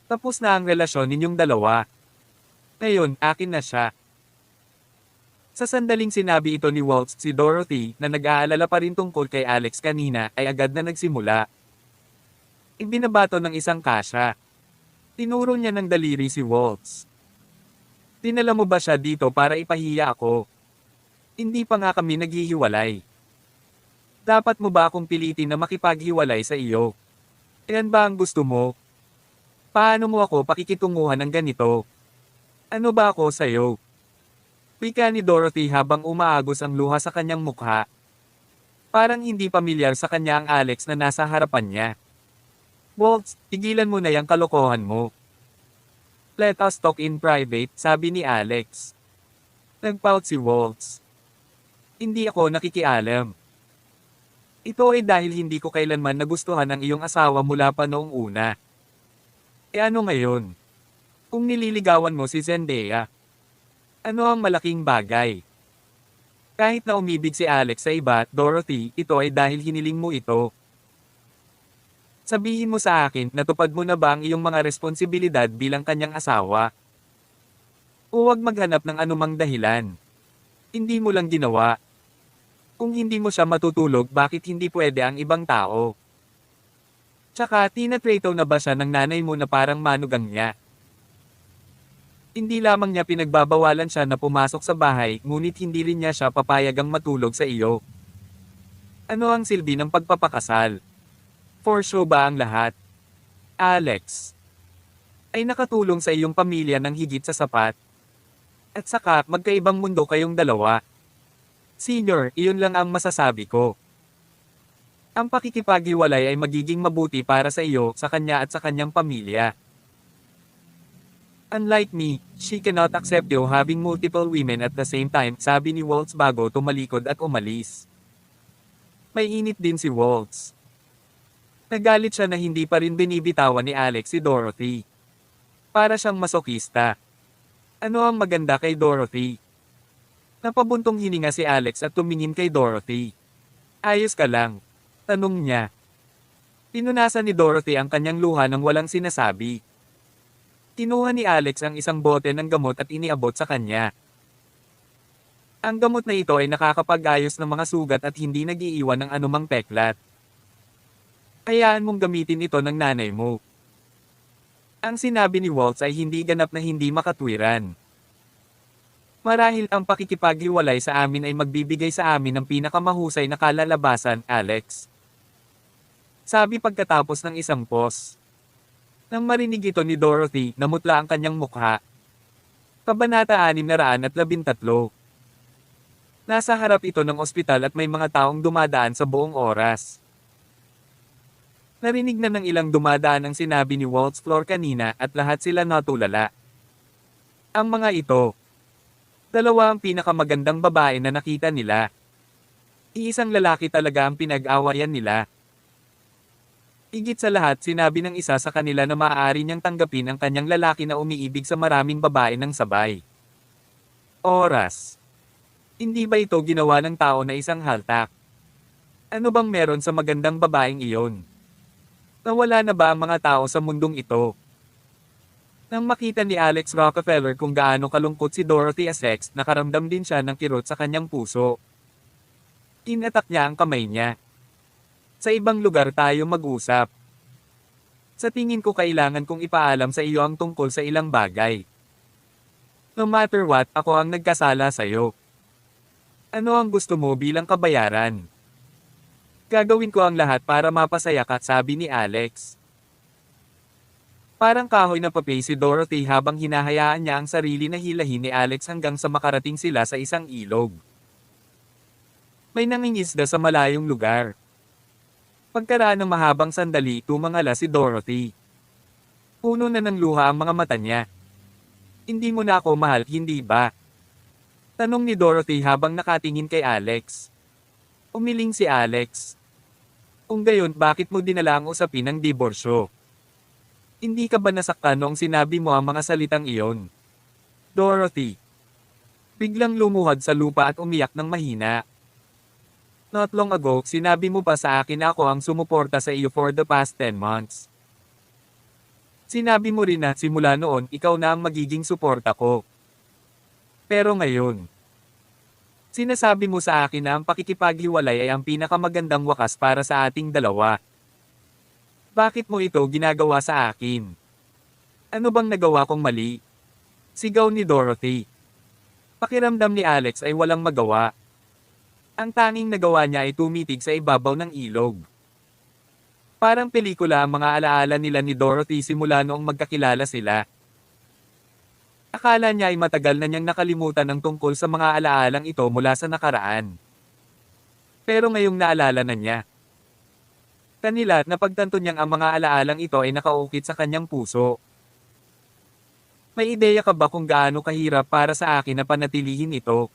Tapos na ang relasyon ninyong dalawa. Ngayon, akin na siya. Sa sandaling sinabi ito ni Walt, si Dorothy, na nag-aalala pa rin tungkol kay Alex kanina, ay agad na nagsimula. Ibinabato ng isang kasya. Tinuro niya ng daliri si Waltz. Dinala mo ba siya dito para ipahiya ako? Hindi pa nga kami naghihiwalay. Dapat mo ba akong pilitin na makipaghiwalay sa iyo? Iyan ba ang gusto mo? Paano mo ako pakikitunguhan ng ganito? Ano ba ako sa'yo? Wika ni Dorothy habang umaagos ang luha sa kanyang mukha. Parang hindi pamilyar sa kanya ang Alex na nasa harapan niya. Waltz, tigilan mo na yung kalokohan mo. Let us talk in private, sabi ni Alex. Nagpout si Waltz. Hindi ako nakikialam. Ito ay dahil hindi ko kailanman nagustuhan ang iyong asawa mula pa noong una. E ano ngayon? Kung nililigawan mo si Zendaya, ano ang malaking bagay? Kahit na umibig si Alex sa iba, Dorothy, ito ay dahil hiniling mo ito. Sabihin mo sa akin, natupad mo na ba ang iyong mga responsibilidad bilang kanyang asawa? Huwag maghanap ng anumang dahilan. Hindi mo lang ginawa. Kung hindi mo siya matutulog, bakit hindi pwede ang ibang tao? Tsaka, tinatrato na ba siya ng nanay mo na parang manugang niya? Hindi lamang niya pinagbabawalan siya na pumasok sa bahay, ngunit hindi rin niya siya papayagang matulog sa iyo. Ano ang silbi ng pagpapakasal? For show ba ang lahat? Alex ay nakatulong sa iyong pamilya ng higit sa sapat. At saka, magkaibang mundo kayong dalawa. Senior, iyon lang ang masasabi ko. Ang pakikipaghiwalay ay magiging mabuti para sa iyo, sa kanya at sa kanyang pamilya. Unlike me, she cannot accept you having multiple women at the same time, sabi ni Waltz bago tumalikod at umalis. May init din si Waltz. Nagalit siya na hindi pa rin binibitawan ni Alex si Dorothy. Para siyang masokista. Ano ang maganda kay Dorothy? Napabuntong hininga si Alex at tumingin kay Dorothy. Ayos ka lang? Tanong niya. Pinunasan ni Dorothy ang kanyang luha nang walang sinasabi. Kinuha ni Alex ang isang bote ng gamot at iniabot sa kanya. Ang gamot na ito ay nakakapag-ayos ng mga sugat at hindi nag-iiwan ng anumang peklat. Hayaan mong gamitin ito ng nanay mo. Ang sinabi ni Waltz ay hindi ganap na hindi makatwiran. Marahil ang pakikipaghiwalay sa amin ay magbibigay sa amin ng pinakamahusay na kalalabasan, Alex. Sabi pagkatapos ng isang pause. Nang marinig ito ni Dorothy, namutla ang kanyang mukha. Kabanata 613. Nasa harap ito ng ospital at may mga taong dumadaan sa buong oras. Narinig na ng ilang dumadaan ang sinabi ni Waltz Floor kanina at lahat sila natulala. Ang mga ito. Dalawa ang pinakamagandang babae na nakita nila. Iisang lalaki talaga ang pinag-awayan nila. Higit sa lahat, sinabi ng isa sa kanila na maaari niyang tanggapin ang kanyang lalaki na umiibig sa maraming babae ng sabay. Oras. Hindi ba ito ginawa ng tao na isang haltak? Ano bang meron sa magandang babaeng iyon? Nawala na ba ang mga tao sa mundong ito? Nang makita ni Alex Rockefeller kung gaano kalungkot si Dorothy Essex, nakaramdam din siya ng kirot sa kanyang puso. Inatak niya ang kamay niya. Sa ibang lugar tayo mag-usap. Sa tingin ko kailangan kong ipaalam sa iyo ang tungkol sa ilang bagay. No matter what, ako ang nagkasala sa iyo. Ano ang gusto mo bilang kabayaran? Gagawin ko ang lahat para mapasaya ka, sabi ni Alex. Parang kahoy na papel si Dorothy habang hinahayaan niya ang sarili na hilahin ni Alex hanggang sa makarating sila sa isang ilog. May nangingisda sa malayong lugar. Pagkaraan ng mahabang sandali, tumangala si Dorothy. Puno na ng luha ang mga mata niya. Hindi mo na ako mahal, hindi ba? Tanong ni Dorothy habang nakatingin kay Alex. Umiling si Alex. Kung gayon, bakit mo dinala ang usapin ng diborsyo? Hindi ka ba nasaktan noong sinabi mo ang mga salitang iyon? Dorothy. Biglang lumuhod sa lupa at umiyak ng mahina. Not long ago, sinabi mo pa sa akin na ako ang sumuporta sa iyo for the past 10 months. Sinabi mo rin na simula noon, ikaw na ang magiging suporta ko. Pero ngayon, sinasabi mo sa akin na ang pakikipaghiwalay ay ang pinakamagandang wakas para sa ating dalawa. Bakit mo ito ginagawa sa akin? Ano bang nagawa kong mali? Sigaw ni Dorothy. Pakiramdam ni Alex ay walang magawa. Ang tanging nagawa niya ay tumitig sa ibabaw ng ilog. Parang pelikula ang mga alaala nila ni Dorothy simula noong magkakilala sila. Akala niya ay matagal na niyang nakalimutan ang tungkol sa mga alaalang ito mula sa nakaraan. Pero ngayong naalala na niya. Kanila napagtanto niyang ang mga alaalang ito ay nakaukit sa kanyang puso. May ideya ka ba kung gaano kahirap para sa akin na panatilihin ito?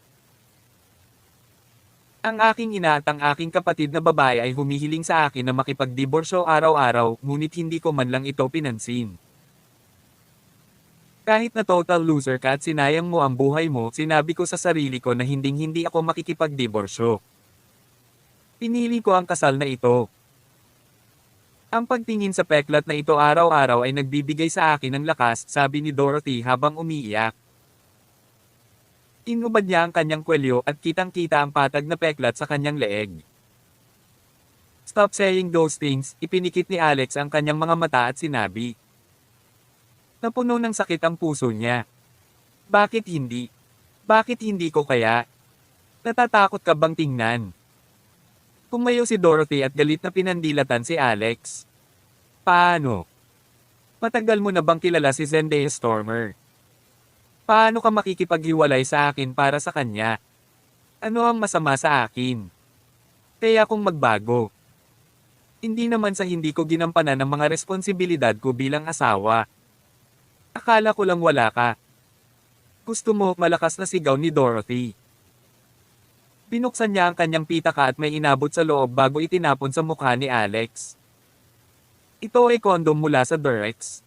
Ang aking ina at ang aking kapatid na babae ay humihiling sa akin na makipagdiborsyo araw-araw, ngunit hindi ko man lang ito pinansin. Kahit na total loser ka at sinayang mo ang buhay mo, sinabi ko sa sarili ko na hinding-hindi ako makikipagdiborsyo. Pinili ko ang kasal na ito. Ang pagtingin sa peklat na ito araw-araw ay nagbibigay sa akin ng lakas, sabi ni Dorothy habang umiiyak. Inubad niya ang kanyang kwelyo at kitang-kita ang patag na peklat sa kanyang leeg. Stop saying those things, ipinikit ni Alex ang kanyang mga mata at sinabi. Napuno ng sakit ang puso niya. Bakit hindi? Bakit hindi ko kaya? Natatakot ka bang tingnan? Pumayo si Dorothy at galit na pinandilatan si Alex. Paano? Matagal mo na bang kilala si Zendaya Stormer? Paano ka makikipaghiwalay sa akin para sa kanya? Ano ang masama sa akin? Kaya kung magbago. Hindi naman sa hindi ko ginampanan ang mga responsibilidad ko bilang asawa. Akala ko lang wala ka. Gusto mo malakas na sigaw ni Dorothy. Binuksan niya ang kanyang pitaka at may inabot sa loob bago itinapon sa mukha ni Alex. Ito ay kondom mula sa Durex.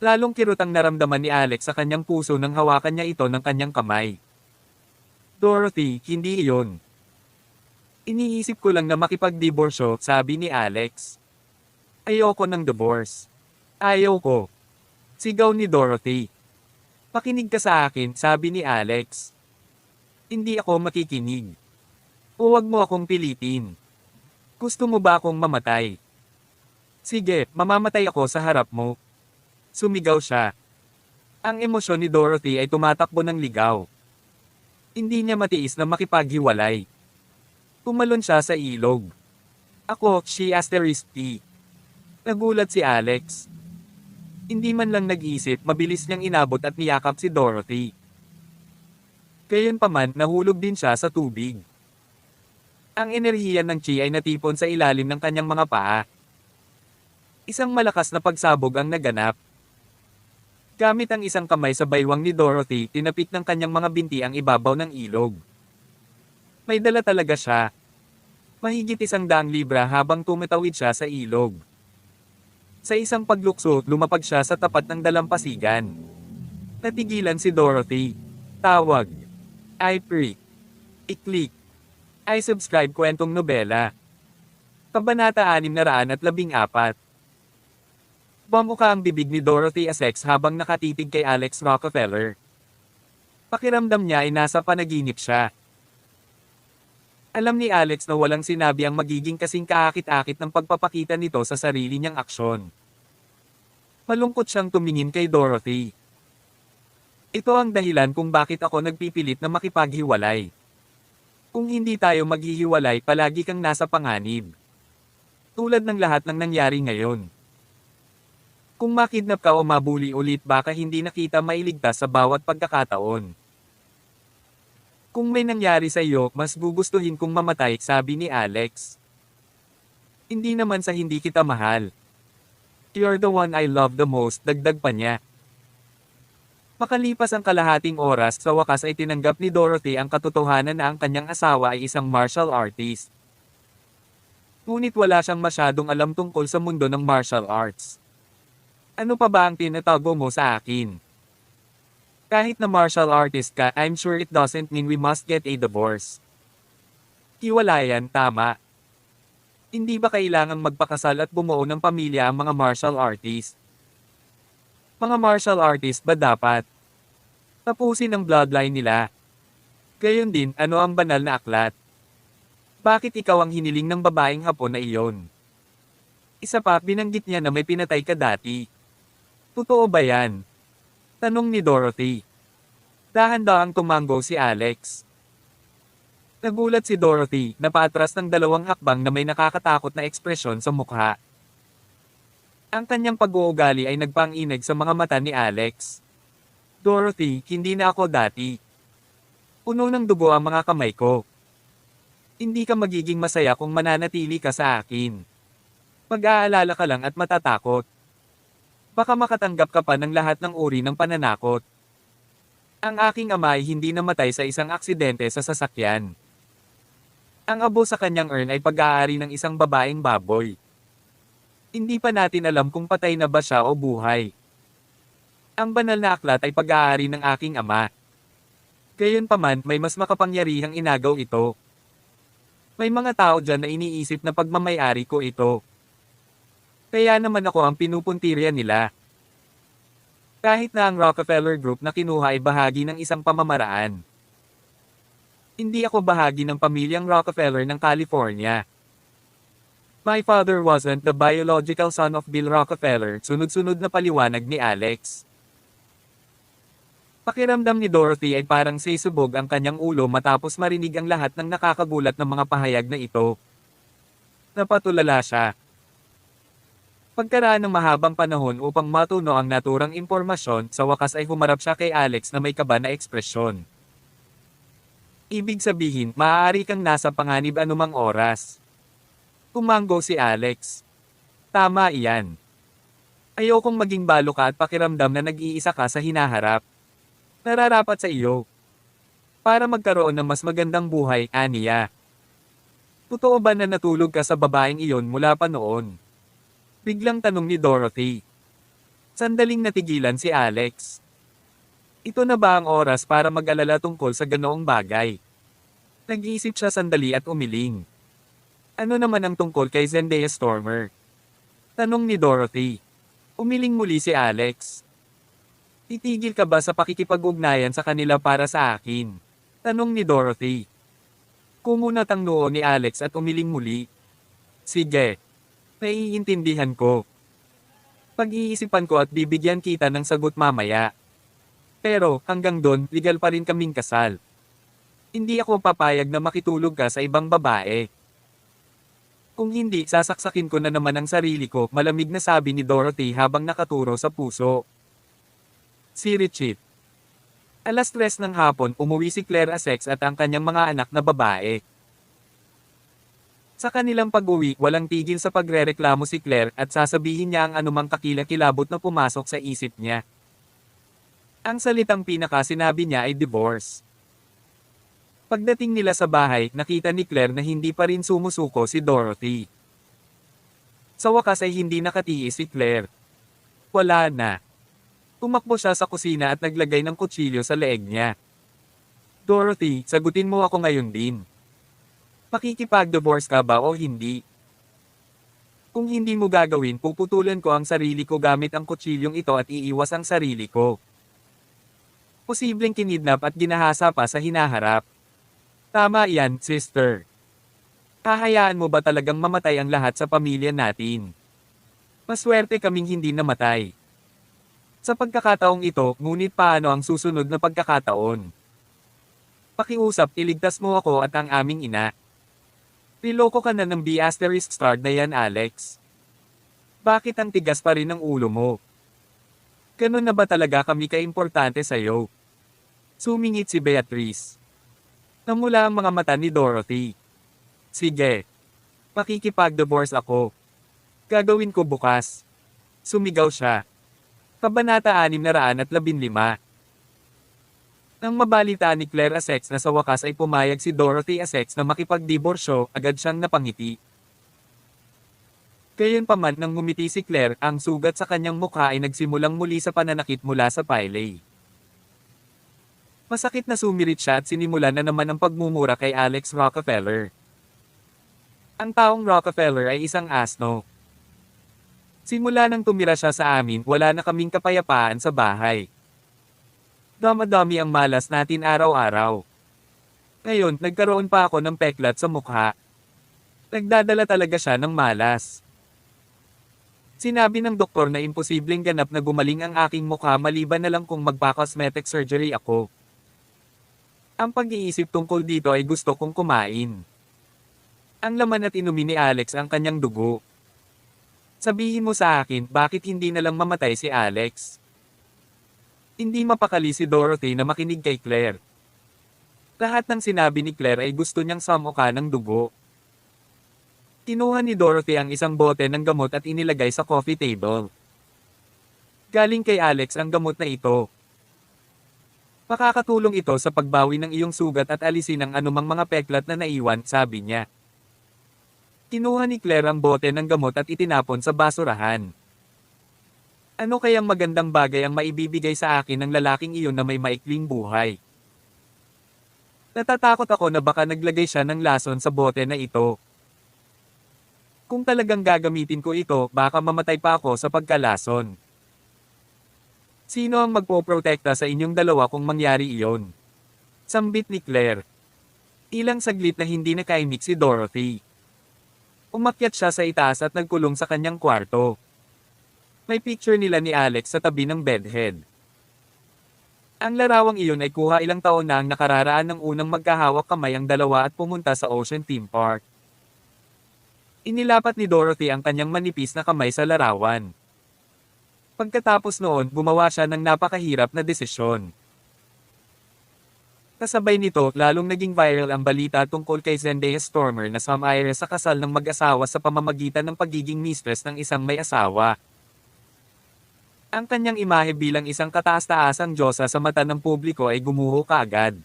Lalong kirot ang naramdaman ni Alex sa kanyang puso nang hawakan niya ito ng kanyang kamay. Dorothy, hindi iyon. Iniisip ko lang na makipagdiborsyo, sabi ni Alex. Ayoko ng divorce. Ayoko. Sigaw ni Dorothy. Pakinig ka sa akin, sabi ni Alex. Hindi ako makikinig. Huwag mo akong pilitin. Gusto mo ba akong mamatay? Sige, mamamatay ako sa harap mo. Sumigaw siya. Ang emosyon ni Dorothy ay tumatakbo ng ligaw. Hindi niya matiis na makipaghiwalay. Tumalon siya sa ilog. Ako, she asterisk T. Nagulat si Alex. Hindi man lang nag-isip, mabilis niyang inabot at niyakap si Dorothy. Gayunpaman, nahulog din siya sa tubig. Ang enerhiya ng Chi ay natipon sa ilalim ng kanyang mga paa. Isang malakas na pagsabog ang naganap. Gamit ang isang kamay sa baywang ni Dorothy, tinapik ng kanyang mga binti ang ibabaw ng ilog. May dala talaga siya. Mahigit 100 libra habang tumatawid siya sa ilog. Sa isang paglukso, lumapag siya sa tapat ng dalampasigan. Natigilan si Dorothy. Tawag. I-pre. I-click. I-subscribe kwentong nobela. Kabanata 614. Bumuka ang bibig ni Dorothy Essex habang nakatitig kay Alex Rockefeller. Pakiramdam niya ay nasa panaginip siya. Alam ni Alex na walang sinabi ang magiging kasing kaakit-akit ng pagpapakita nito sa sarili niyang aksyon. Malungkot siyang tumingin kay Dorothy. Ito ang dahilan kung bakit ako nagpipilit na makipaghiwalay. Kung hindi tayo maghihiwalay, palagi kang nasa panganib. Tulad ng lahat ng nangyari ngayon. Kung makidnap ka o mabuli ulit, baka hindi na kita mailigtas sa bawat pagkakataon. Kung may nangyari sa iyo, mas gugustuhin kong mamatay, sabi ni Alex. Hindi naman sa hindi kita mahal. You're the one I love the most, dagdag pa niya. Makalipas ang kalahating oras, sa wakas ay tinanggap ni Dorothy ang katotohanan na ang kanyang asawa ay isang martial artist. Ngunit wala siyang masyadong alam tungkol sa mundo ng martial arts. Ano pa ba ang tinatago mo sa akin? Kahit na martial artist ka, I'm sure it doesn't mean we must get a divorce. Hiwalayan, tama. Hindi ba kailangang magpakasal at bumuo ng pamilya ang mga martial artist? Mga martial artist ba dapat tapusin ang bloodline nila? Gayon din, ano ang banal na aklat? Bakit ikaw ang hiniling ng babaeng Hapon na iyon? Isa pa, binanggit niya na may pinatay ka dati. Totoo ba yan? Tanong ni Dorothy. Dahan-dahang tumango si Alex. Nagulat si Dorothy, na paatras ng 2 hakbang na may nakakatakot na ekspresyon sa mukha. Ang kanyang pag-uugali ay nagpanginig sa mga mata ni Alex. Dorothy, hindi na ako dati. Puno ng dugo ang mga kamay ko. Hindi ka magiging masaya kung mananatili ka sa akin. Mag-aalala ka lang at matatakot. Baka makatanggap ka pa ng lahat ng uri ng pananakot. Ang aking ama ay hindi namatay sa isang aksidente sa sasakyan. Ang abo sa kanyang urn ay pag-aari ng isang babaeng baboy. Hindi pa natin alam kung patay na ba siya o buhay. Ang banal na aklat ay pag-aari ng aking ama. Gayunpaman, may mas makapangyarihang inagaw ito. May mga tao dyan na iniisip na pagmamayari ko ito. Kaya naman ako ang pinupuntirya nila. Kahit na ang Rockefeller Group na kinuha ay bahagi ng isang pamamaraan. Hindi ako bahagi ng pamilyang Rockefeller ng California. My father wasn't the biological son of Bill Rockefeller, sunod-sunod na paliwanag ni Alex. Pakiramdam ni Dorothy ay parang sisubog ang kanyang ulo matapos marinig ang lahat ng nakakagulat na mga pahayag na ito. Napatulala siya. Pagkaraan ng mahabang panahon upang matuno ang naturang impormasyon, sa wakas ay humarap siya kay Alex na may kaba na ekspresyon. Ibig sabihin, maaari kang nasa panganib anumang oras. Tumanggo si Alex. Tama iyan. Ayokong maging balo ka at pakiramdam na nag-iisa ka sa hinaharap. Nararapat sa iyo. Para magkaroon ng mas magandang buhay, aniya. Totoo ba na natulog ka sa babaeng iyon mula pa noon? Biglang tanong ni Dorothy. Sandaling natigilan si Alex. Ito na ba ang oras para mag-alala tungkol sa ganoong bagay? Nag-iisip siya sandali at umiling. Ano naman ang tungkol kay Zendaya Stormer? Tanong ni Dorothy. Umiling muli si Alex. Titigil ka ba sa pakikipag-ugnayan sa kanila para sa akin? Tanong ni Dorothy. Kumunat ang noo ni Alex at umiling muli. Sige. Naiintindihan ko. Pag-iisipan ko at bibigyan kita ng sagot mamaya. Pero, hanggang doon, legal pa rin kaming kasal. Hindi ako papayag na makitulog ka sa ibang babae. Kung hindi, sasaksakin ko na naman ang sarili ko, malamig na sabi ni Dorothy habang nakaturo sa puso. Si Richie. 3:00 ng hapon, umuwi si Claire Essex at ang kanyang mga anak na babae. Sa kanilang pag-uwi, walang tigil sa pagrereklamo si Claire at sasabihin niya ang anumang kakilakilabot na pumasok sa isip niya. Ang salitang pinaka-sinabi niya ay divorce. Pagdating nila sa bahay, nakita ni Claire na hindi pa rin sumusuko si Dorothy. Sa wakas ay hindi nakatiis si Claire. Wala na. Tumakbo siya sa kusina at naglagay ng kutsilyo sa leeg niya. Dorothy, sagutin mo ako ngayon din. Pakikipag-divorce ka ba o hindi? Kung hindi mo gagawin, puputulan ko ang sarili ko gamit ang kutsilyong ito at iiwas ang sarili ko. Posibleng kinidnap at ginahasa pa sa hinaharap. Tama iyan, sister. Kahayaan mo ba talagang mamatay ang lahat sa pamilya natin? Maswerte kaming hindi namatay. Sa pagkakataong ito, ngunit paano ang susunod na pagkakataon? Pakiusap, iligtas mo ako at ang aming ina. Niloko ka na ng B** na yan, Alex. Bakit ang tigas pa rin ng ulo mo? Ganun na ba talaga kami kaimportante sa'yo? Sumingit si Beatrice. Namula ang mga mata ni Dorothy. Sige. Pakikipag-divorce ako. Gagawin ko bukas. Sumigaw siya. Kabanata 615. Nang mabalita ni Claire Essex na sa wakas ay pumayag si Dorothy Essex na makipagdiborsyo, agad siyang napangiti. Gayunpaman nang ngumiti si Claire, ang sugat sa kanyang mukha ay nagsimulang muli sa pananakit mula sa pile. Masakit na sumirit siya at sinimulan na naman ang pagmumura kay Alex Rockefeller. Ang taong Rockefeller ay isang asno. Simula nang tumira siya sa amin, wala na kaming kapayapaan sa bahay. Dama-dami ang malas natin araw-araw. Ngayon, nagkaroon pa ako ng peklat sa mukha. Nagdadala talaga siya ng malas. Sinabi ng doktor na imposibleng ganap na gumaling ang aking mukha maliban na lang kung magpa-cosmetic surgery ako. Ang pag-iisip tungkol dito ay gusto kong kumain. Ang laman at inumin ni Alex ang kanyang dugo. Sabihin mo sa akin, bakit hindi na lang mamatay si Alex? Hindi mapakali si Dorothy na makinig kay Claire. Lahat ng sinabi ni Claire ay gusto niyang samuka ng dugo. Kinuha ni Dorothy ang isang bote ng gamot at inilagay sa coffee table. Galing kay Alex ang gamot na ito. Makakatulong ito sa pagbawi ng iyong sugat at alisin ang anumang mga peklat na naiwan, sabi niya. Kinuha ni Claire ang bote ng gamot at itinapon sa basurahan. Ano kayang magandang bagay ang maibibigay sa akin ng lalaking iyon na may maikling buhay? Natatakot ako na baka naglagay siya ng lason sa bote na ito. Kung talagang gagamitin ko ito, baka mamatay pa ako sa pagkalason. Sino ang magpoprotekta sa inyong dalawa kung mangyari iyon? Sambit ni Claire. Ilang saglit na hindi nakaimik si Dorothy. Umakyat siya sa itaas at nagkulong sa kanyang kwarto. May picture nila ni Alex sa tabi ng bedhead. Ang larawang iyon ay kuha ilang taon na ang nakararaan ng unang magkahawak kamay ang dalawa at pumunta sa Ocean Theme Park. Inilapat ni Dorothy ang kanyang manipis na kamay sa larawan. Pagkatapos noon, gumawa siya ng napakahirap na desisyon. Kasabay nito, lalong naging viral ang balita tungkol kay Zendaya Stormer na sumire sa kasal ng mag-asawa sa pamamagitan ng pagiging mistress ng isang may asawa. Ang kanyang imahe bilang isang kataas-taasang diyosa sa mata ng publiko ay gumuho kaagad.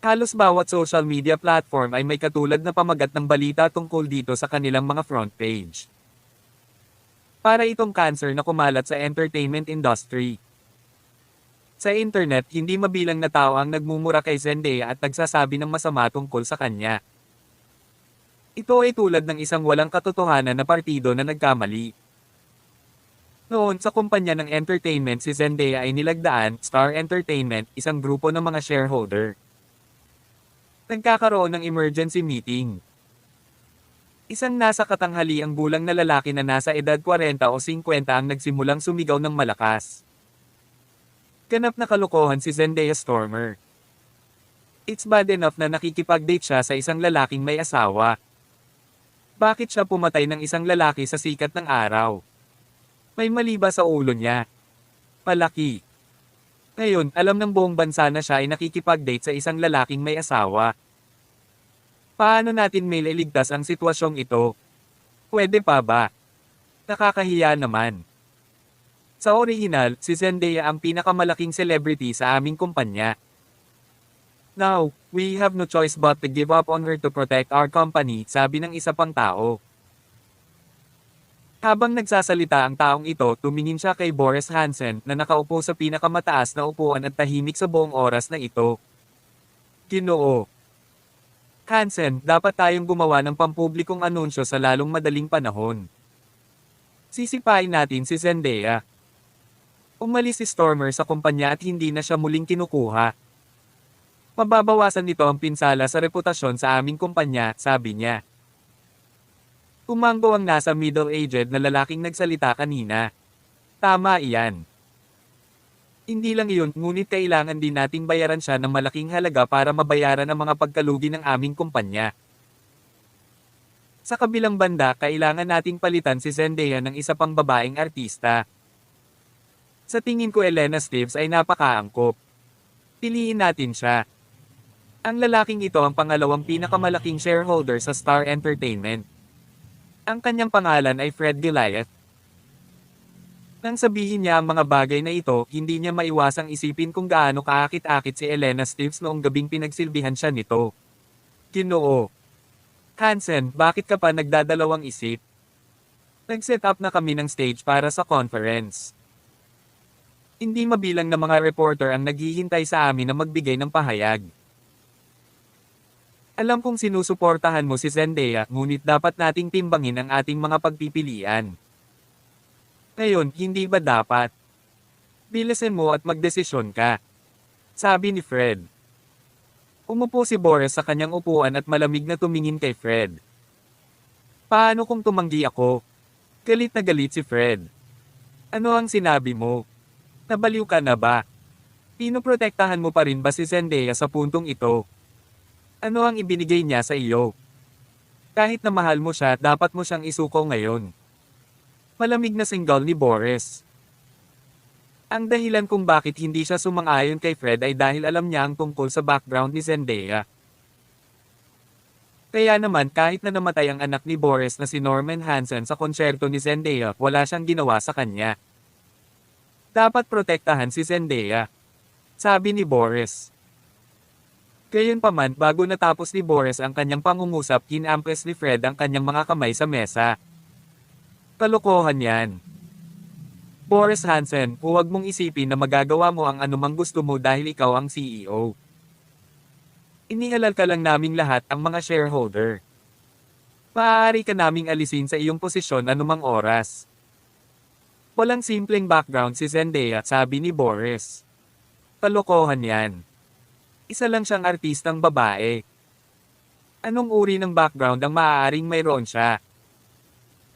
Halos bawat social media platform ay may katulad na pamagat ng balita tungkol dito sa kanilang mga front page. Para itong cancer na kumalat sa entertainment industry. Sa internet, hindi mabilang na tao ang nagmumura kay Zendaya at nagsasabi ng masama tungkol sa kanya. Ito ay tulad ng isang walang katotohanan na partido na nagkamali. Noon sa kumpanya ng entertainment si Zendaya ay nilagdaan, Star Entertainment, isang grupo ng mga shareholder. Nagkakaroon ng emergency meeting. Isang nasa katanghaliang gulang na lalaki na nasa edad 40 o 50 ang nagsimulang sumigaw ng malakas. Ganap na kalokohan si Zendaya Stormer. It's bad enough na nakikipag-date siya sa isang lalaking may asawa. Bakit siya pumatay ng isang lalaki sa sikat ng araw? May mali ba sa ulo niya? Palaki. Ngayon, alam ng buong bansa na siya ay nakikipag-date sa isang lalaking may asawa. Paano natin mailigtas ang sitwasyong ito? Pwede pa ba? Nakakahiya naman. Sa orihinal, si Zendaya ang pinakamalaking celebrity sa aming kumpanya. Now, we have no choice but to give up on her to protect our company, sabi ng isa pang tao. Habang nagsasalita ang taong ito, tumingin siya kay Boris Hansen na nakaupo sa pinakamataas na upuan at tahimik sa buong oras na ito. Ginoo. Hansen, dapat tayong gumawa ng pampublikong anunsyo sa lalong madaling panahon. Sisipain natin si Zendaya. Umalis si Stormer sa kumpanya at hindi na siya muling kinukuha. Mababawasan nito ang pinsala sa reputasyon sa aming kumpanya, sabi niya. Umanggo ang nasa middle-aged na lalaking nagsalita kanina. Tama iyan. Hindi lang iyon, ngunit kailangan din nating bayaran siya ng malaking halaga para mabayaran ang mga pagkalugi ng aming kumpanya. Sa kabilang banda, kailangan nating palitan si Zendaya ng isa pang babaeng artista. Sa tingin ko Elena Stives ay napakaangkop. Piliin natin siya. Ang lalaking ito ang pangalawang pinakamalaking shareholder sa Star Entertainment. Ang kanyang pangalan ay Fred Goliath. Nang sabihin niya ang mga bagay na ito, hindi niya maiwasang isipin kung gaano kaakit-akit si Elena Stives noong gabing pinagsilbihan siya nito. Ginoo. Hansen, bakit ka pa nagdadalawang isip? Nag-set up na kami ng stage para sa conference. Hindi mabilang na mga reporter ang naghihintay sa amin na magbigay ng pahayag. Alam kong sinusuportahan mo si Zendaya, ngunit dapat nating timbangin ang ating mga pagpipilian. Ngayon, hindi ba dapat? Bilisin mo at magdesisyon ka. Sabi ni Fred. Umupo si Boris sa kanyang upuan at malamig na tumingin kay Fred. Paano kung tumanggi ako? Galit na galit si Fred. Ano ang sinabi mo? Nabaliw ka na ba? Pinoprotektahan mo pa rin ba si Zendaya sa puntong ito? Ano ang ibinigay niya sa iyo? Kahit na mahal mo siya, dapat mo siyang isuko ngayon. Malamig na singgal ni Boris. Ang dahilan kung bakit hindi siya sumang-ayon kay Fred ay dahil alam niya ang tungkol sa background ni Zendaya. Kaya naman kahit na namatay ang anak ni Boris na si Norman Hansen sa konsyerto ni Zendaya, wala siyang ginawa sa kanya. Dapat protektahan si Zendaya, sabi ni Boris. Gayunpaman, bago natapos ni Boris ang kanyang pangungusap, kinampres ni Fred ang kanyang mga kamay sa mesa. Kalokohan yan. Boris Hansen, huwag mong isipin na magagawa mo ang anumang gusto mo dahil ikaw ang CEO. Inihalal ka lang naming lahat ang mga shareholder. Maaari ka naming alisin sa iyong posisyon anumang oras. Walang simpleng background si Zendaya, sabi ni Boris. Kalokohan yan. Isa lang siyang artistang babae. Anong uri ng background ang maaaring mayroon siya?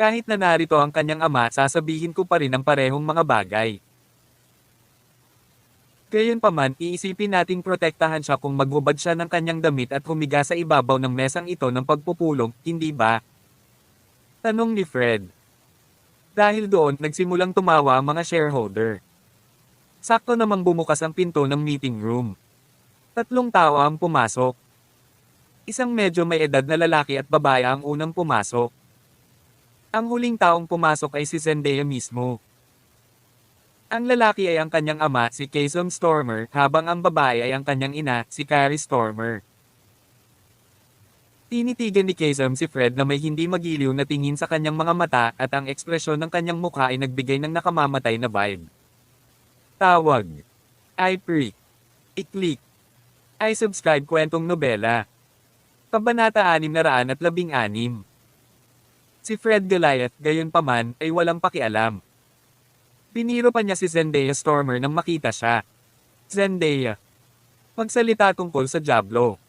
Kahit na narito ang kanyang ama, sasabihin ko pa rin ang parehong mga bagay. Gayunpaman, iisipin nating protektahan siya kung maghubad siya ng kanyang damit at humiga sa ibabaw ng mesang ito ng pagpupulong, hindi ba? Tanong ni Fred. Dahil doon, nagsimulang tumawa ang mga shareholder. Sakto namang bumukas ang pinto ng meeting room. 3 tao ang pumasok. Isang medyo may edad na lalaki at babae ang unang pumasok. Ang huling taong pumasok ay si Zendaya mismo. Ang lalaki ay ang kanyang ama, si Kaysom Stormer, habang ang babae ay ang kanyang ina, si Carrie Stormer. Tinitigan ni Kaysom si Fred na may hindi magiliw na tingin sa kanyang mga mata at ang ekspresyon ng kanyang mukha ay nagbigay ng nakamamatay na vibe. Tawag. I-prick. I-click. I-subscribe kwentong nobela. Kabanata 616. Si Fred Goliath, gayunpaman, ay walang pakialam. Piniro pa niya si Zendaya Stormer nang makita siya. Zendaya. Magsalita tungkol sa Diablo.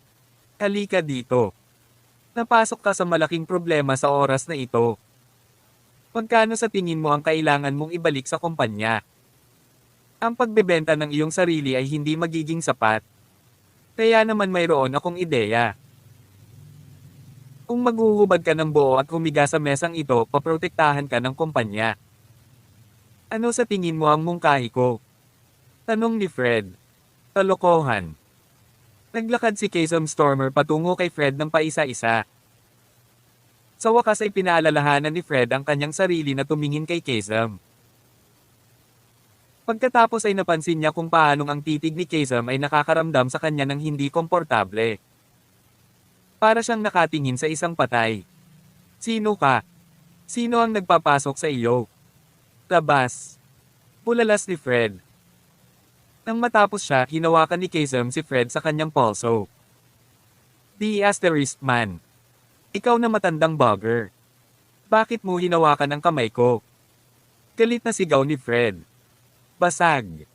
Halika dito. Napasok ka sa malaking problema sa oras na ito. Magkano sa tingin mo ang kailangan mong ibalik sa kumpanya? Ang pagbebenta ng iyong sarili ay hindi magiging sapat. Kaya naman mayroon akong ideya. Kung maghuhubad ka ng buo at humiga sa mesang ito, paprotektahan ka ng kumpanya. Ano sa tingin mo ang mungkahi ko? Tanong ni Fred. Kalokohan. Naglakad si Kaysom Stormer patungo kay Fred ng paisa-isa. Sa wakas ay pinaalalahanan ni Fred ang kanyang sarili na tumingin kay Kaysom. Pagkatapos ay napansin niya kung paanong ang titig ni Kaysom ay nakakaramdam sa kanya ng hindi komportable. Para siyang nakatingin sa isang patay. Sino ka? Sino ang nagpapasok sa iyo? Tabas. Bulalas ni Fred. Nang matapos siya, hinawakan ni Kaysom si Fred sa kanyang pulso. The asterisk man. Ikaw na matandang bugger. Bakit mo hinawakan ang kamay ko? Galit na sigaw ni Fred. Basag.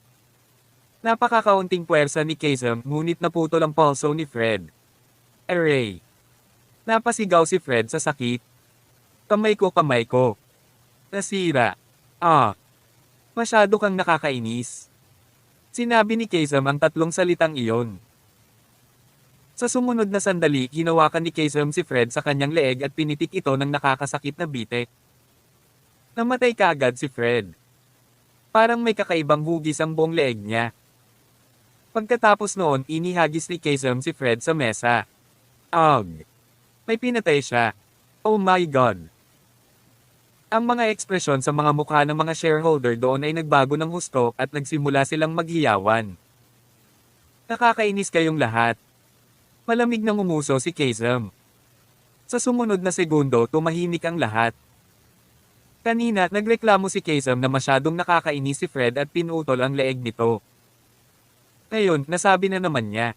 Napakakaunting puwersa ni Kaysom, ngunit naputol ang pulso ni Fred. Aray. Napasigaw si Fred sa sakit. Kamay ko. Nasira. Masyado kang nakakainis. Sinabi ni Kaysom ang 3 salitang iyon. Sa sumunod na sandali, hinawakan ni Kaysom si Fred sa kanyang leeg at pinitik ito ng nakakasakit na bitek. Namatay kaagad si Fred. Parang may kakaibang hugis ang buong leeg niya. Pagkatapos noon, inihagis ni Kaysom si Fred sa mesa. May pinatay siya. Oh my God. Ang mga ekspresyon sa mga mukha ng mga shareholder doon ay nagbago ng husto at nagsimula silang maghiyawan. Nakakainis kayong lahat. Malamig na ngumuso si Kaysom. Sa sumunod na segundo, tumahimik ang lahat. Kanina, nagreklamo si Kaysom na masyadong nakakainis si Fred at pinutol ang leeg nito. Ngayon, nasabi na naman niya.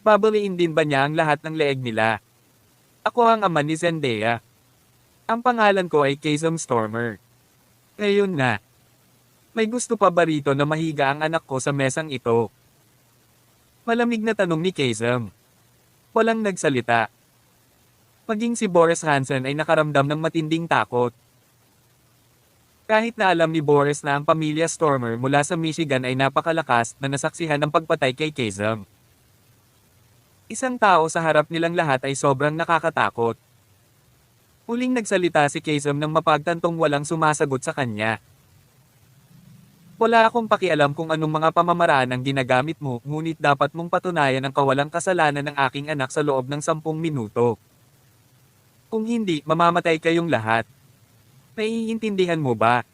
Babaliin din ba niya ang lahat ng leeg nila? Ako ang ama ni Zendaya. Ang pangalan ko ay Kaysom Stormer. Ngayon na. May gusto pa ba rito na mahiga ang anak ko sa mesang ito? Malamig na tanong ni Kaysom. Walang nagsalita. Maging si Boris Hansen ay nakaramdam ng matinding takot. Kahit na alam ni Boris na ang pamilya Stormer mula sa Michigan ay napakalakas na nasaksihan ng pagpatay kay Kasem. Isang tao sa harap nilang lahat ay sobrang nakakatakot. Huling nagsalita si Kasem nang mapagtantong walang sumasagot sa kanya. Wala akong pakialam kung anong mga pamamaraan ang ginagamit mo, ngunit dapat mong patunayan ang kawalang kasalanan ng aking anak sa loob ng 10 minuto. Kung hindi, mamamatay kayong lahat. Naiintindihan mo ba?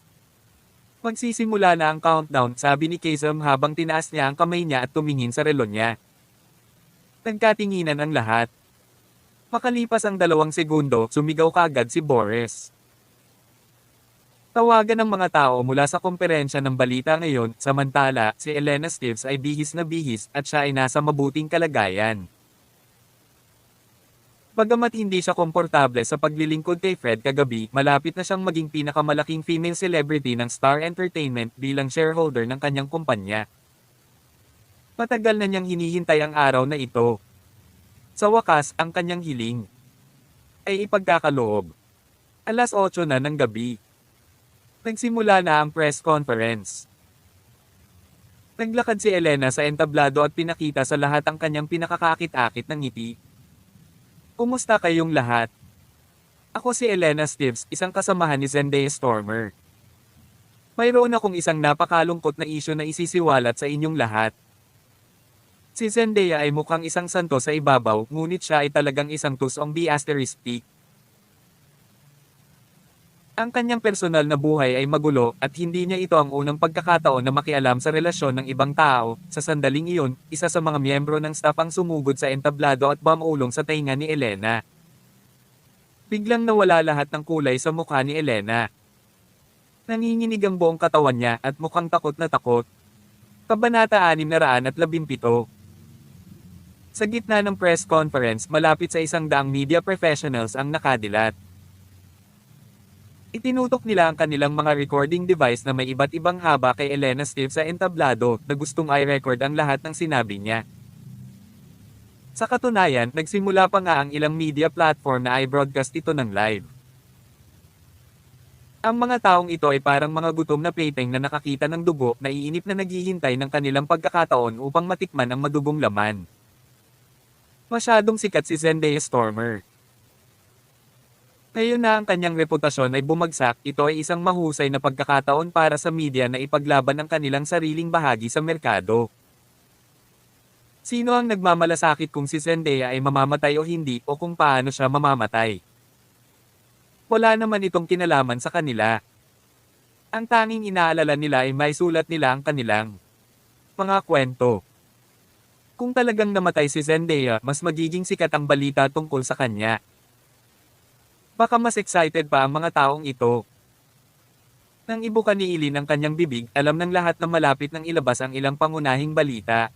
Magsisimula na ang countdown, sabi ni Kasem habang tinaas niya ang kamay niya at tumingin sa relo niya. Nagkatinginan ang lahat. Makalipas ang 2 segundo, sumigaw kaagad si Boris. Tawagan ng mga tao mula sa komperensya ng balita ngayon, samantala, si Elena Stives ay bihis na bihis at siya ay nasa mabuting kalagayan. Bagamat hindi siya komportable sa paglilingkod kay Fred kagabi, malapit na siyang maging pinakamalaking female celebrity ng Star Entertainment bilang shareholder ng kanyang kumpanya. Matagal na niyang hinihintay ang araw na ito. Sa wakas, ang kanyang hiling ay ipagkakaloob. 8:00 na ng gabi. Nagsimula na ang press conference. Naglakad si Elena sa entablado at pinakita sa lahat ang kanyang pinakakakit-akit ng ngiti. Kumusta kayong lahat? Ako si Elena Stives, isang kasamahan ni Zendaya Stormer. Mayroon akong isang napakalungkot na isyu na isisiwalat sa inyong lahat. Si Zendaya ay mukhang isang santo sa ibabaw, ngunit siya ay talagang isang tusong B***. Ang kanyang personal na buhay ay magulo at hindi niya ito ang unang pagkakataon na makialam sa relasyon ng ibang tao. Sa sandaling iyon, isa sa mga miyembro ng staff ang sumugod sa entablado at bumulong sa tainga ni Elena. Biglang nawala lahat ng kulay sa mukha ni Elena. Nanginginig ang buong katawan niya at mukhang takot na takot. Kabanata 617. Sa gitna ng press conference, malapit sa 100 media professionals ang nakadilat. Itinutok nila ang kanilang mga recording device na may iba't ibang haba kay Elena Stives sa entablado na gustong i-record ang lahat ng sinabi niya. Sa katunayan, nagsimula pa nga ang ilang media platform na i-broadcast ito ng live. Ang mga taong ito ay parang mga gutom na peteng na nakakita ng dugo na iinip na naghihintay ng kanilang pagkakataon upang matikman ang madugong laman. Masyadong sikat si Zendaya Stormer. Ngayon na ang kanyang reputasyon ay bumagsak, ito ay isang mahusay na pagkakataon para sa media na ipaglaban ang kanilang sariling bahagi sa merkado. Sino ang nagmamalasakit kung si Zendaya ay mamamatay o hindi o kung paano siya mamamatay? Wala naman itong kinalaman sa kanila. Ang tanging inaalala nila ay may sulat nila ang kanilang mga kwento. Kung talagang namatay si Zendaya, mas magiging sikat ang balita tungkol sa kanya. Baka mas excited pa ang mga taong ito. Nang ibuka ni Eileen ang kanyang bibig, alam ng lahat na malapit nang ilabas ang ilang pangunahing balita.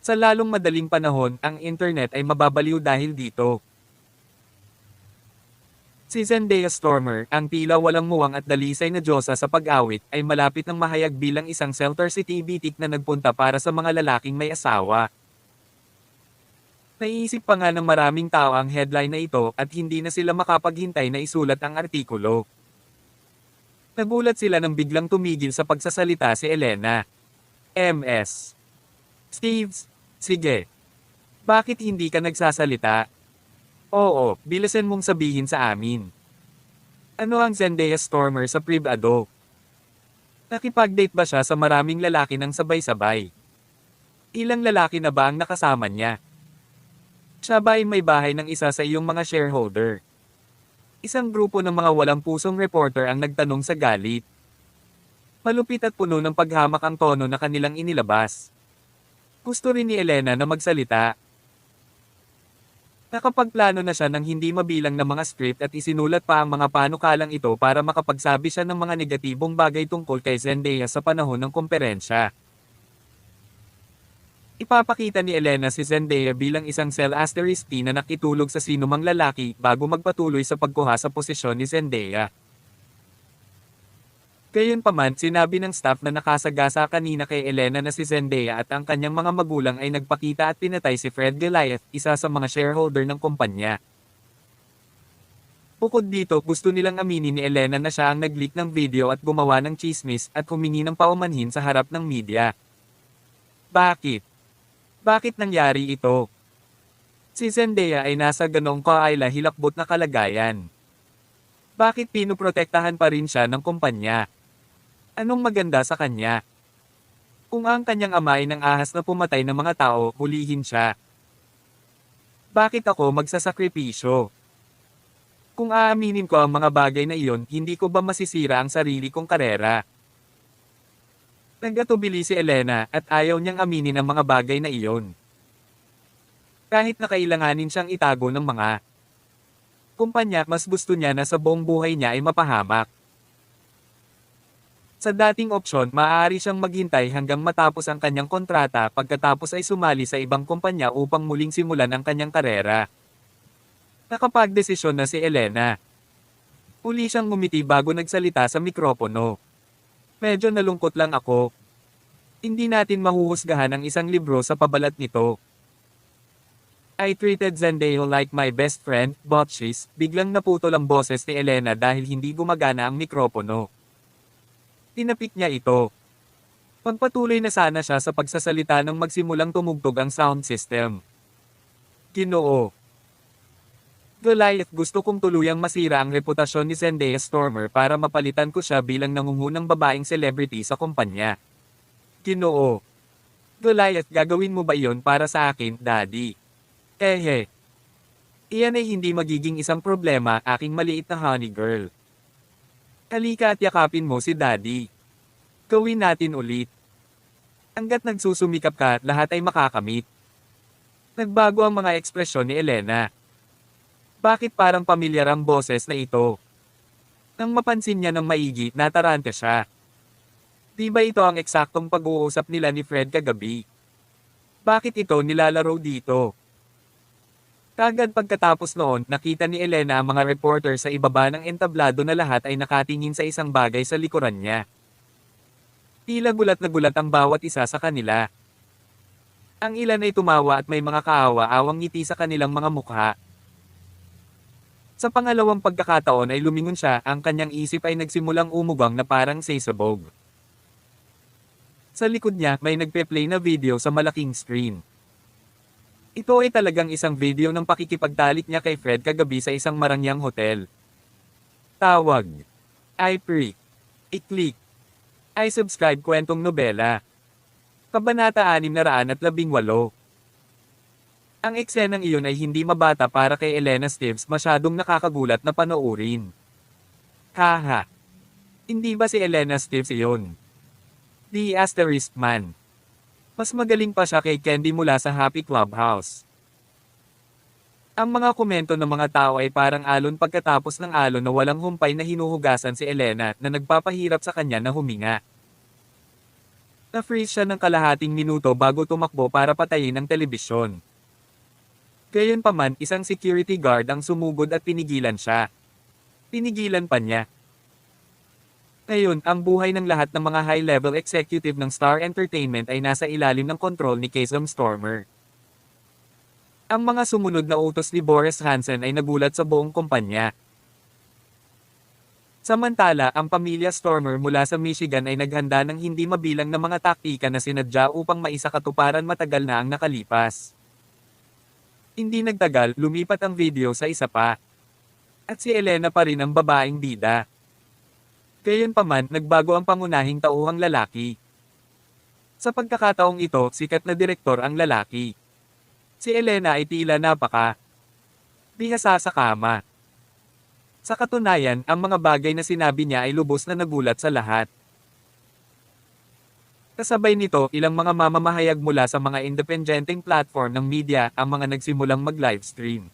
Sa lalong madaling panahon, ang internet ay mababaliw dahil dito. Si Zendaya Stormer, ang tila walang muwang at dalisay na diyosa sa pag-awit, ay malapit ng mahayag bilang isang Celtar City bitik na nagpunta para sa mga lalaking may asawa. Naiisip pa nga ng maraming tao ang headline na ito at hindi na sila makapaghintay na isulat ang artikulo. Nagulat sila nang biglang tumigil sa pagsasalita si Elena. MS. Stives, sige. Bakit hindi ka nagsasalita? Oo, bilisan mong sabihin sa amin. Ano ang Zendaya Stormer sa privado? Nakipag-date ba siya sa maraming lalaki ng sabay-sabay? Ilang lalaki na ba ang nakasama niya? Siya ba ay may bahay ng isa sa iyong mga shareholder? Isang grupo ng mga walang pusong reporter ang nagtanong sa galit. Malupit at puno ng paghamak ang tono na kanilang inilabas. Gusto rin ni Elena na magsalita. Nakapagplano na siya ng hindi mabilang na mga script at isinulat pa ang mga panukalang ito para makapagsabi siya ng mga negatibong bagay tungkol kay Zendaya sa panahon ng komperensya. Ipapakita ni Elena si Zendaya bilang isang cel***T na nakitulog sa sinumang lalaki bago magpatuloy sa pagkuha sa posisyon ni Zendaya. Gayunpaman, sinabi ng staff na nakasagasa kanina kay Elena na si Zendaya at ang kanyang mga magulang ay nagpakita at pinatay si Fred Goliath, isa sa mga shareholder ng kumpanya. Bukod dito, gusto nilang aminin ni Elena na siya ang nag-leak ng video at gumawa ng tsismis at humingi ng paumanhin sa harap ng media. Bakit? Bakit nangyari ito? Si Zendaya ay nasa ganong kaayla hilakbot na kalagayan. Bakit pinoprotektahan pa rin siya ng kumpanya? Anong maganda sa kanya? Kung ang kanyang ama ay ng ahas na pumatay ng mga tao, hulihin siya. Bakit ako magsasakripisyo? Kung aaminin ko ang mga bagay na iyon, hindi ko ba masisira ang sarili kong karera? Nagkatubili si Elena at ayaw niyang aminin ang mga bagay na iyon. Kahit na kailanganin siyang itago ng mga kumpanya, mas gusto niya na sa buong buhay niya ay mapahamak. Sa dating opsyon, maaari siyang maghintay hanggang matapos ang kanyang kontrata, pagkatapos ay sumali sa ibang kumpanya upang muling simulan ang kanyang karera. Nakapagdesisyon na si Elena. Uli siyang ngumiti bago nagsalita sa mikropono. Medyo nalungkot lang ako. Hindi natin mahuhusgahan ang isang libro sa pabalat nito. I treated Zendaya like my best friend, but biglang naputol ang boses ni Elena dahil hindi gumagana ang mikropono. Tinapik niya ito. Pagpatuloy na sana siya sa pagsasalita nang magsimulang tumugtog ang sound system. Ginoo. Goliath, gusto kong tuluyang masira ang reputasyon ni Zendaya Stormer para mapalitan ko siya bilang nangungunang babaeng celebrity sa kumpanya. Ginoo. Goliath, gagawin mo ba iyon para sa akin, Daddy? Ehe. Iyan ay hindi magiging isang problema, aking maliit na honey girl. Halika at yakapin mo si Daddy. Gawin natin ulit. Hanggat nagsusumikap ka, lahat ay makakamit. Nagbago ang mga ekspresyon ni Elena. Bakit parang pamilyar ang boses na ito? Nang mapansin niya ng maigi, natarante siya. Di ba ito ang eksaktong pag-uusap nila ni Fred kagabi? Bakit ito nilalaro dito? Kagad pagkatapos noon, nakita ni Elena ang mga reporter sa ibaba ng entablado na lahat ay nakatingin sa isang bagay sa likuran niya. Tila gulat na gulat ang bawat isa sa kanila. Ang ilan ay tumawa at may mga kaawa-awang ngiti sa kanilang mga mukha. Sa pangalawang pagkakataon ay lumingon siya, ang kanyang isip ay nagsimulang umugang na parang sesabog. Sa likod niya, may nagpe-play na video sa malaking screen. Ito ay talagang isang video ng pakikipagtalik niya kay Fred kagabi sa isang Marangyang hotel. Tawag. I-Freak. I-Click. I-Subscribe kwentong nobela. Kabanata 618. Ang eksenang iyon ay hindi mabata para kay Elena Stives, masyadong nakakagulat na panoorin. Haha. Hindi ba si Elena Stives iyon? The Asterisk Man. Mas magaling pa siya kay Candy mula sa Happy Clubhouse. Ang mga komento ng mga tao ay parang alon pagkatapos ng alon na walang humpay na hinuhugasan si Elena na nagpapahirap sa kanya na huminga. Na-freeze siya ng kalahating minuto bago tumakbo para patayin ang telebisyon. Gayunpaman, isang security guard ang sumugod at pinigilan siya. Pinigilan pa niya. Ngayon, ang buhay ng lahat ng mga high-level executive ng Star Entertainment ay nasa ilalim ng kontrol ni Kesom Stormer. Ang mga sumunod na utos ni Boris Hansen ay nagulat sa buong kumpanya. Samantala, ang pamilya Stormer mula sa Michigan ay naghanda ng hindi mabilang na mga taktika na sinadya upang maisakatuparan matagal na ang nakalipas. Hindi nagtagal, lumipat ang video sa isa pa. At si Elena pa rin ang babaeng bida. Gayunpaman, nagbago ang pangunahing tauhang lalaki. Sa pagkakataong ito, sikat na direktor ang lalaki. Si Elena ay tila bihasa sa kama. Sa katunayan, ang mga bagay na sinabi niya ay lubos na nagulat sa lahat. Kasabay nito, ilang mga mamamahayag mula sa mga independenteng platform ng media ang mga nagsimulang mag-livestream.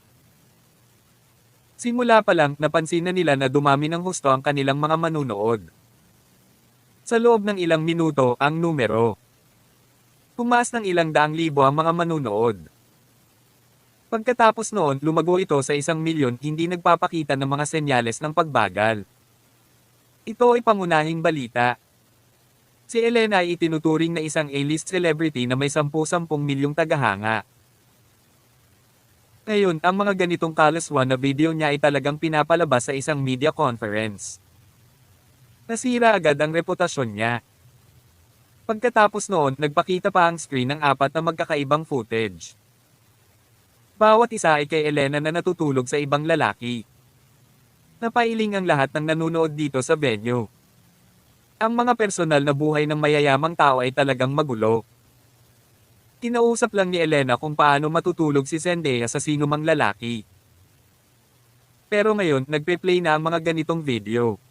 Simula pa lang, napansin na nila na dumami ng husto ang kanilang mga manunood. Sa loob ng ilang minuto, ang numero. Tumaas ng ilang daang libo ang mga manunood. Pagkatapos noon, lumago ito sa 1,000,000, hindi nagpapakita ng mga senyales ng pagbagal. Ito ay pangunahing balita. Si Elena ay itinuturing na isang A-list celebrity na may 10-10 milyong tagahanga. Ngayon, ang mga ganitong kalaswan na video niya ay talagang pinapalabas sa isang media conference. Nasira agad ang reputasyon niya. Pagkatapos noon, nagpakita pa ang screen ng apat na magkakaibang footage. Bawat isa ay kay Elena na natutulog sa ibang lalaki. Napailing ang lahat ng nanunood dito sa venue. Ang mga personal na buhay ng mayayamang tao ay talagang magulo. Kinausap lang ni Elena kung paano matutulog si Zendaya sa sinumang lalaki. Pero ngayon, nagpe-play na ang mga ganitong video.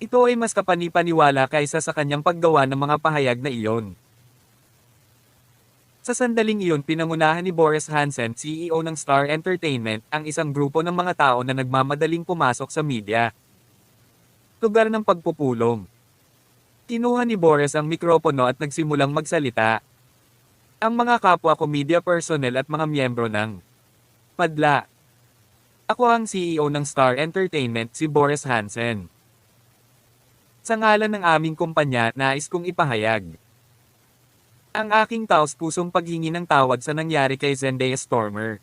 Ito ay mas kapani-paniwala kaysa sa kanyang paggawa ng mga pahayag na iyon. Sa sandaling iyon, pinangunahan ni Boris Hansen, CEO ng Star Entertainment, ang isang grupo ng mga tao na nagmamadaling pumasok sa media. Lugar ng pagpupulong. Kinuha ni Boris ang mikropono at nagsimulang magsalita. Ang mga kapwa ko media personnel at mga miyembro ng Padla. Ako ang CEO ng Star Entertainment, si Boris Hansen. Sa ngalan ng aming kumpanya, nais kong ipahayag ang aking taos-pusong paghingi ng tawad sa nangyari kay Zendaya Stormer.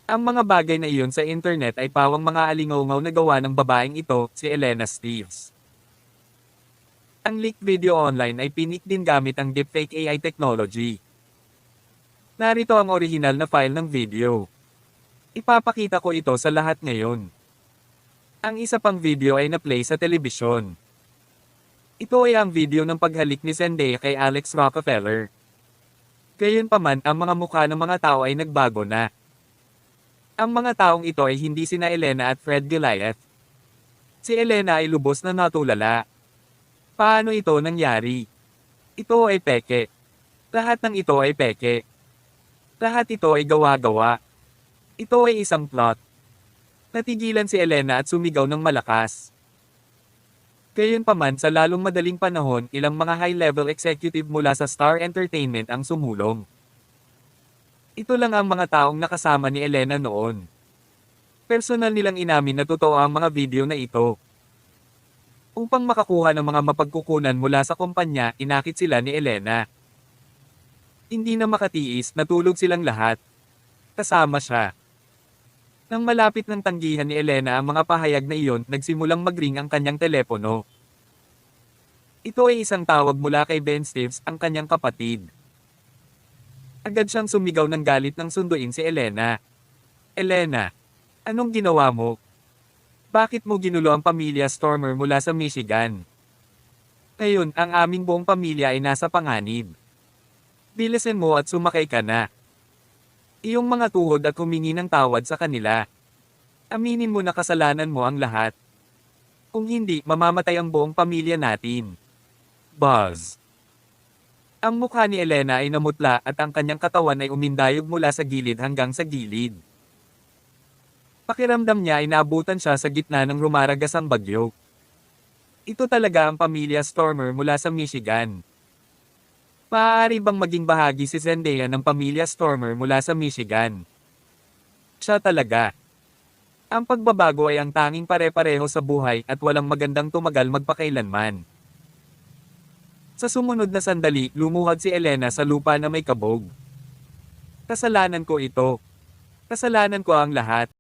Ang mga bagay na iyon sa internet ay pawang mga alingaw-ngaw na gawa ng babaeng ito, si Elena Steves. Ang leaked video online ay pinik din gamit ang deepfake AI technology. Narito ang orihinal na file ng video. Ipapakita ko ito sa lahat ngayon. Ang isa pang video ay na-play sa telebisyon. Ito ay ang video ng paghalik ni Zendaya kay Alex Rockefeller. Gayunpaman, ang mga mukha ng mga tao ay nagbago na. Ang mga taong ito ay hindi sina Elena at Fred Goliath. Si Elena ay lubos na natulala. Paano ito nangyari? Ito ay peke. Lahat ng ito ay peke. Lahat ito ay gawa-gawa. Ito ay isang plot. Natigilan si Elena at sumigaw ng malakas. Gayunpaman, sa lalong madaling panahon, ilang mga high-level executive mula sa Star Entertainment ang sumulong. Ito lang ang mga taong nakasama ni Elena noon. Personal nilang inamin na totoo ang mga video na ito. Upang makakuha ng mga mapagkukunan mula sa kumpanya, inakit sila ni Elena. Hindi na makatiis, natulog silang lahat. Kasama siya. Nang malapit ng tanggihan ni Elena ang mga pahayag na iyon, nagsimulang magring ang kanyang telepono. Ito ay isang tawag mula kay Ben Steves, ang kanyang kapatid. Agad siyang sumigaw ng galit nang sunduin si Elena. Elena, anong ginawa mo? Bakit mo ginulo ang pamilya Stormer mula sa Michigan? Ngayon, ang aming buong pamilya ay nasa panganib. Bilisin mo at sumakay ka na. Iyong mga tuhod at humingi ng tawad sa kanila. Aminin mo na kasalanan mo ang lahat. Kung hindi, mamamatay ang buong pamilya natin. Buzz. Ang mukha ni Elena ay namutla at ang kanyang katawan ay umindayog mula sa gilid hanggang sa gilid. Pakiramdam niya ay naabutan siya sa gitna ng rumaragasang bagyo. Ito talaga ang pamilya Stormer mula sa Michigan. Maaari bang maging bahagi si Zendaya ng pamilya Stormer mula sa Michigan? Siya talaga. Ang pagbabago ay ang tanging pare-pareho sa buhay at walang magandang tumagal magpakailanman. Sa sumunod na sandali, lumuhod si Elena sa lupa na may kabog. Kasalanan ko ito. Kasalanan ko ang lahat.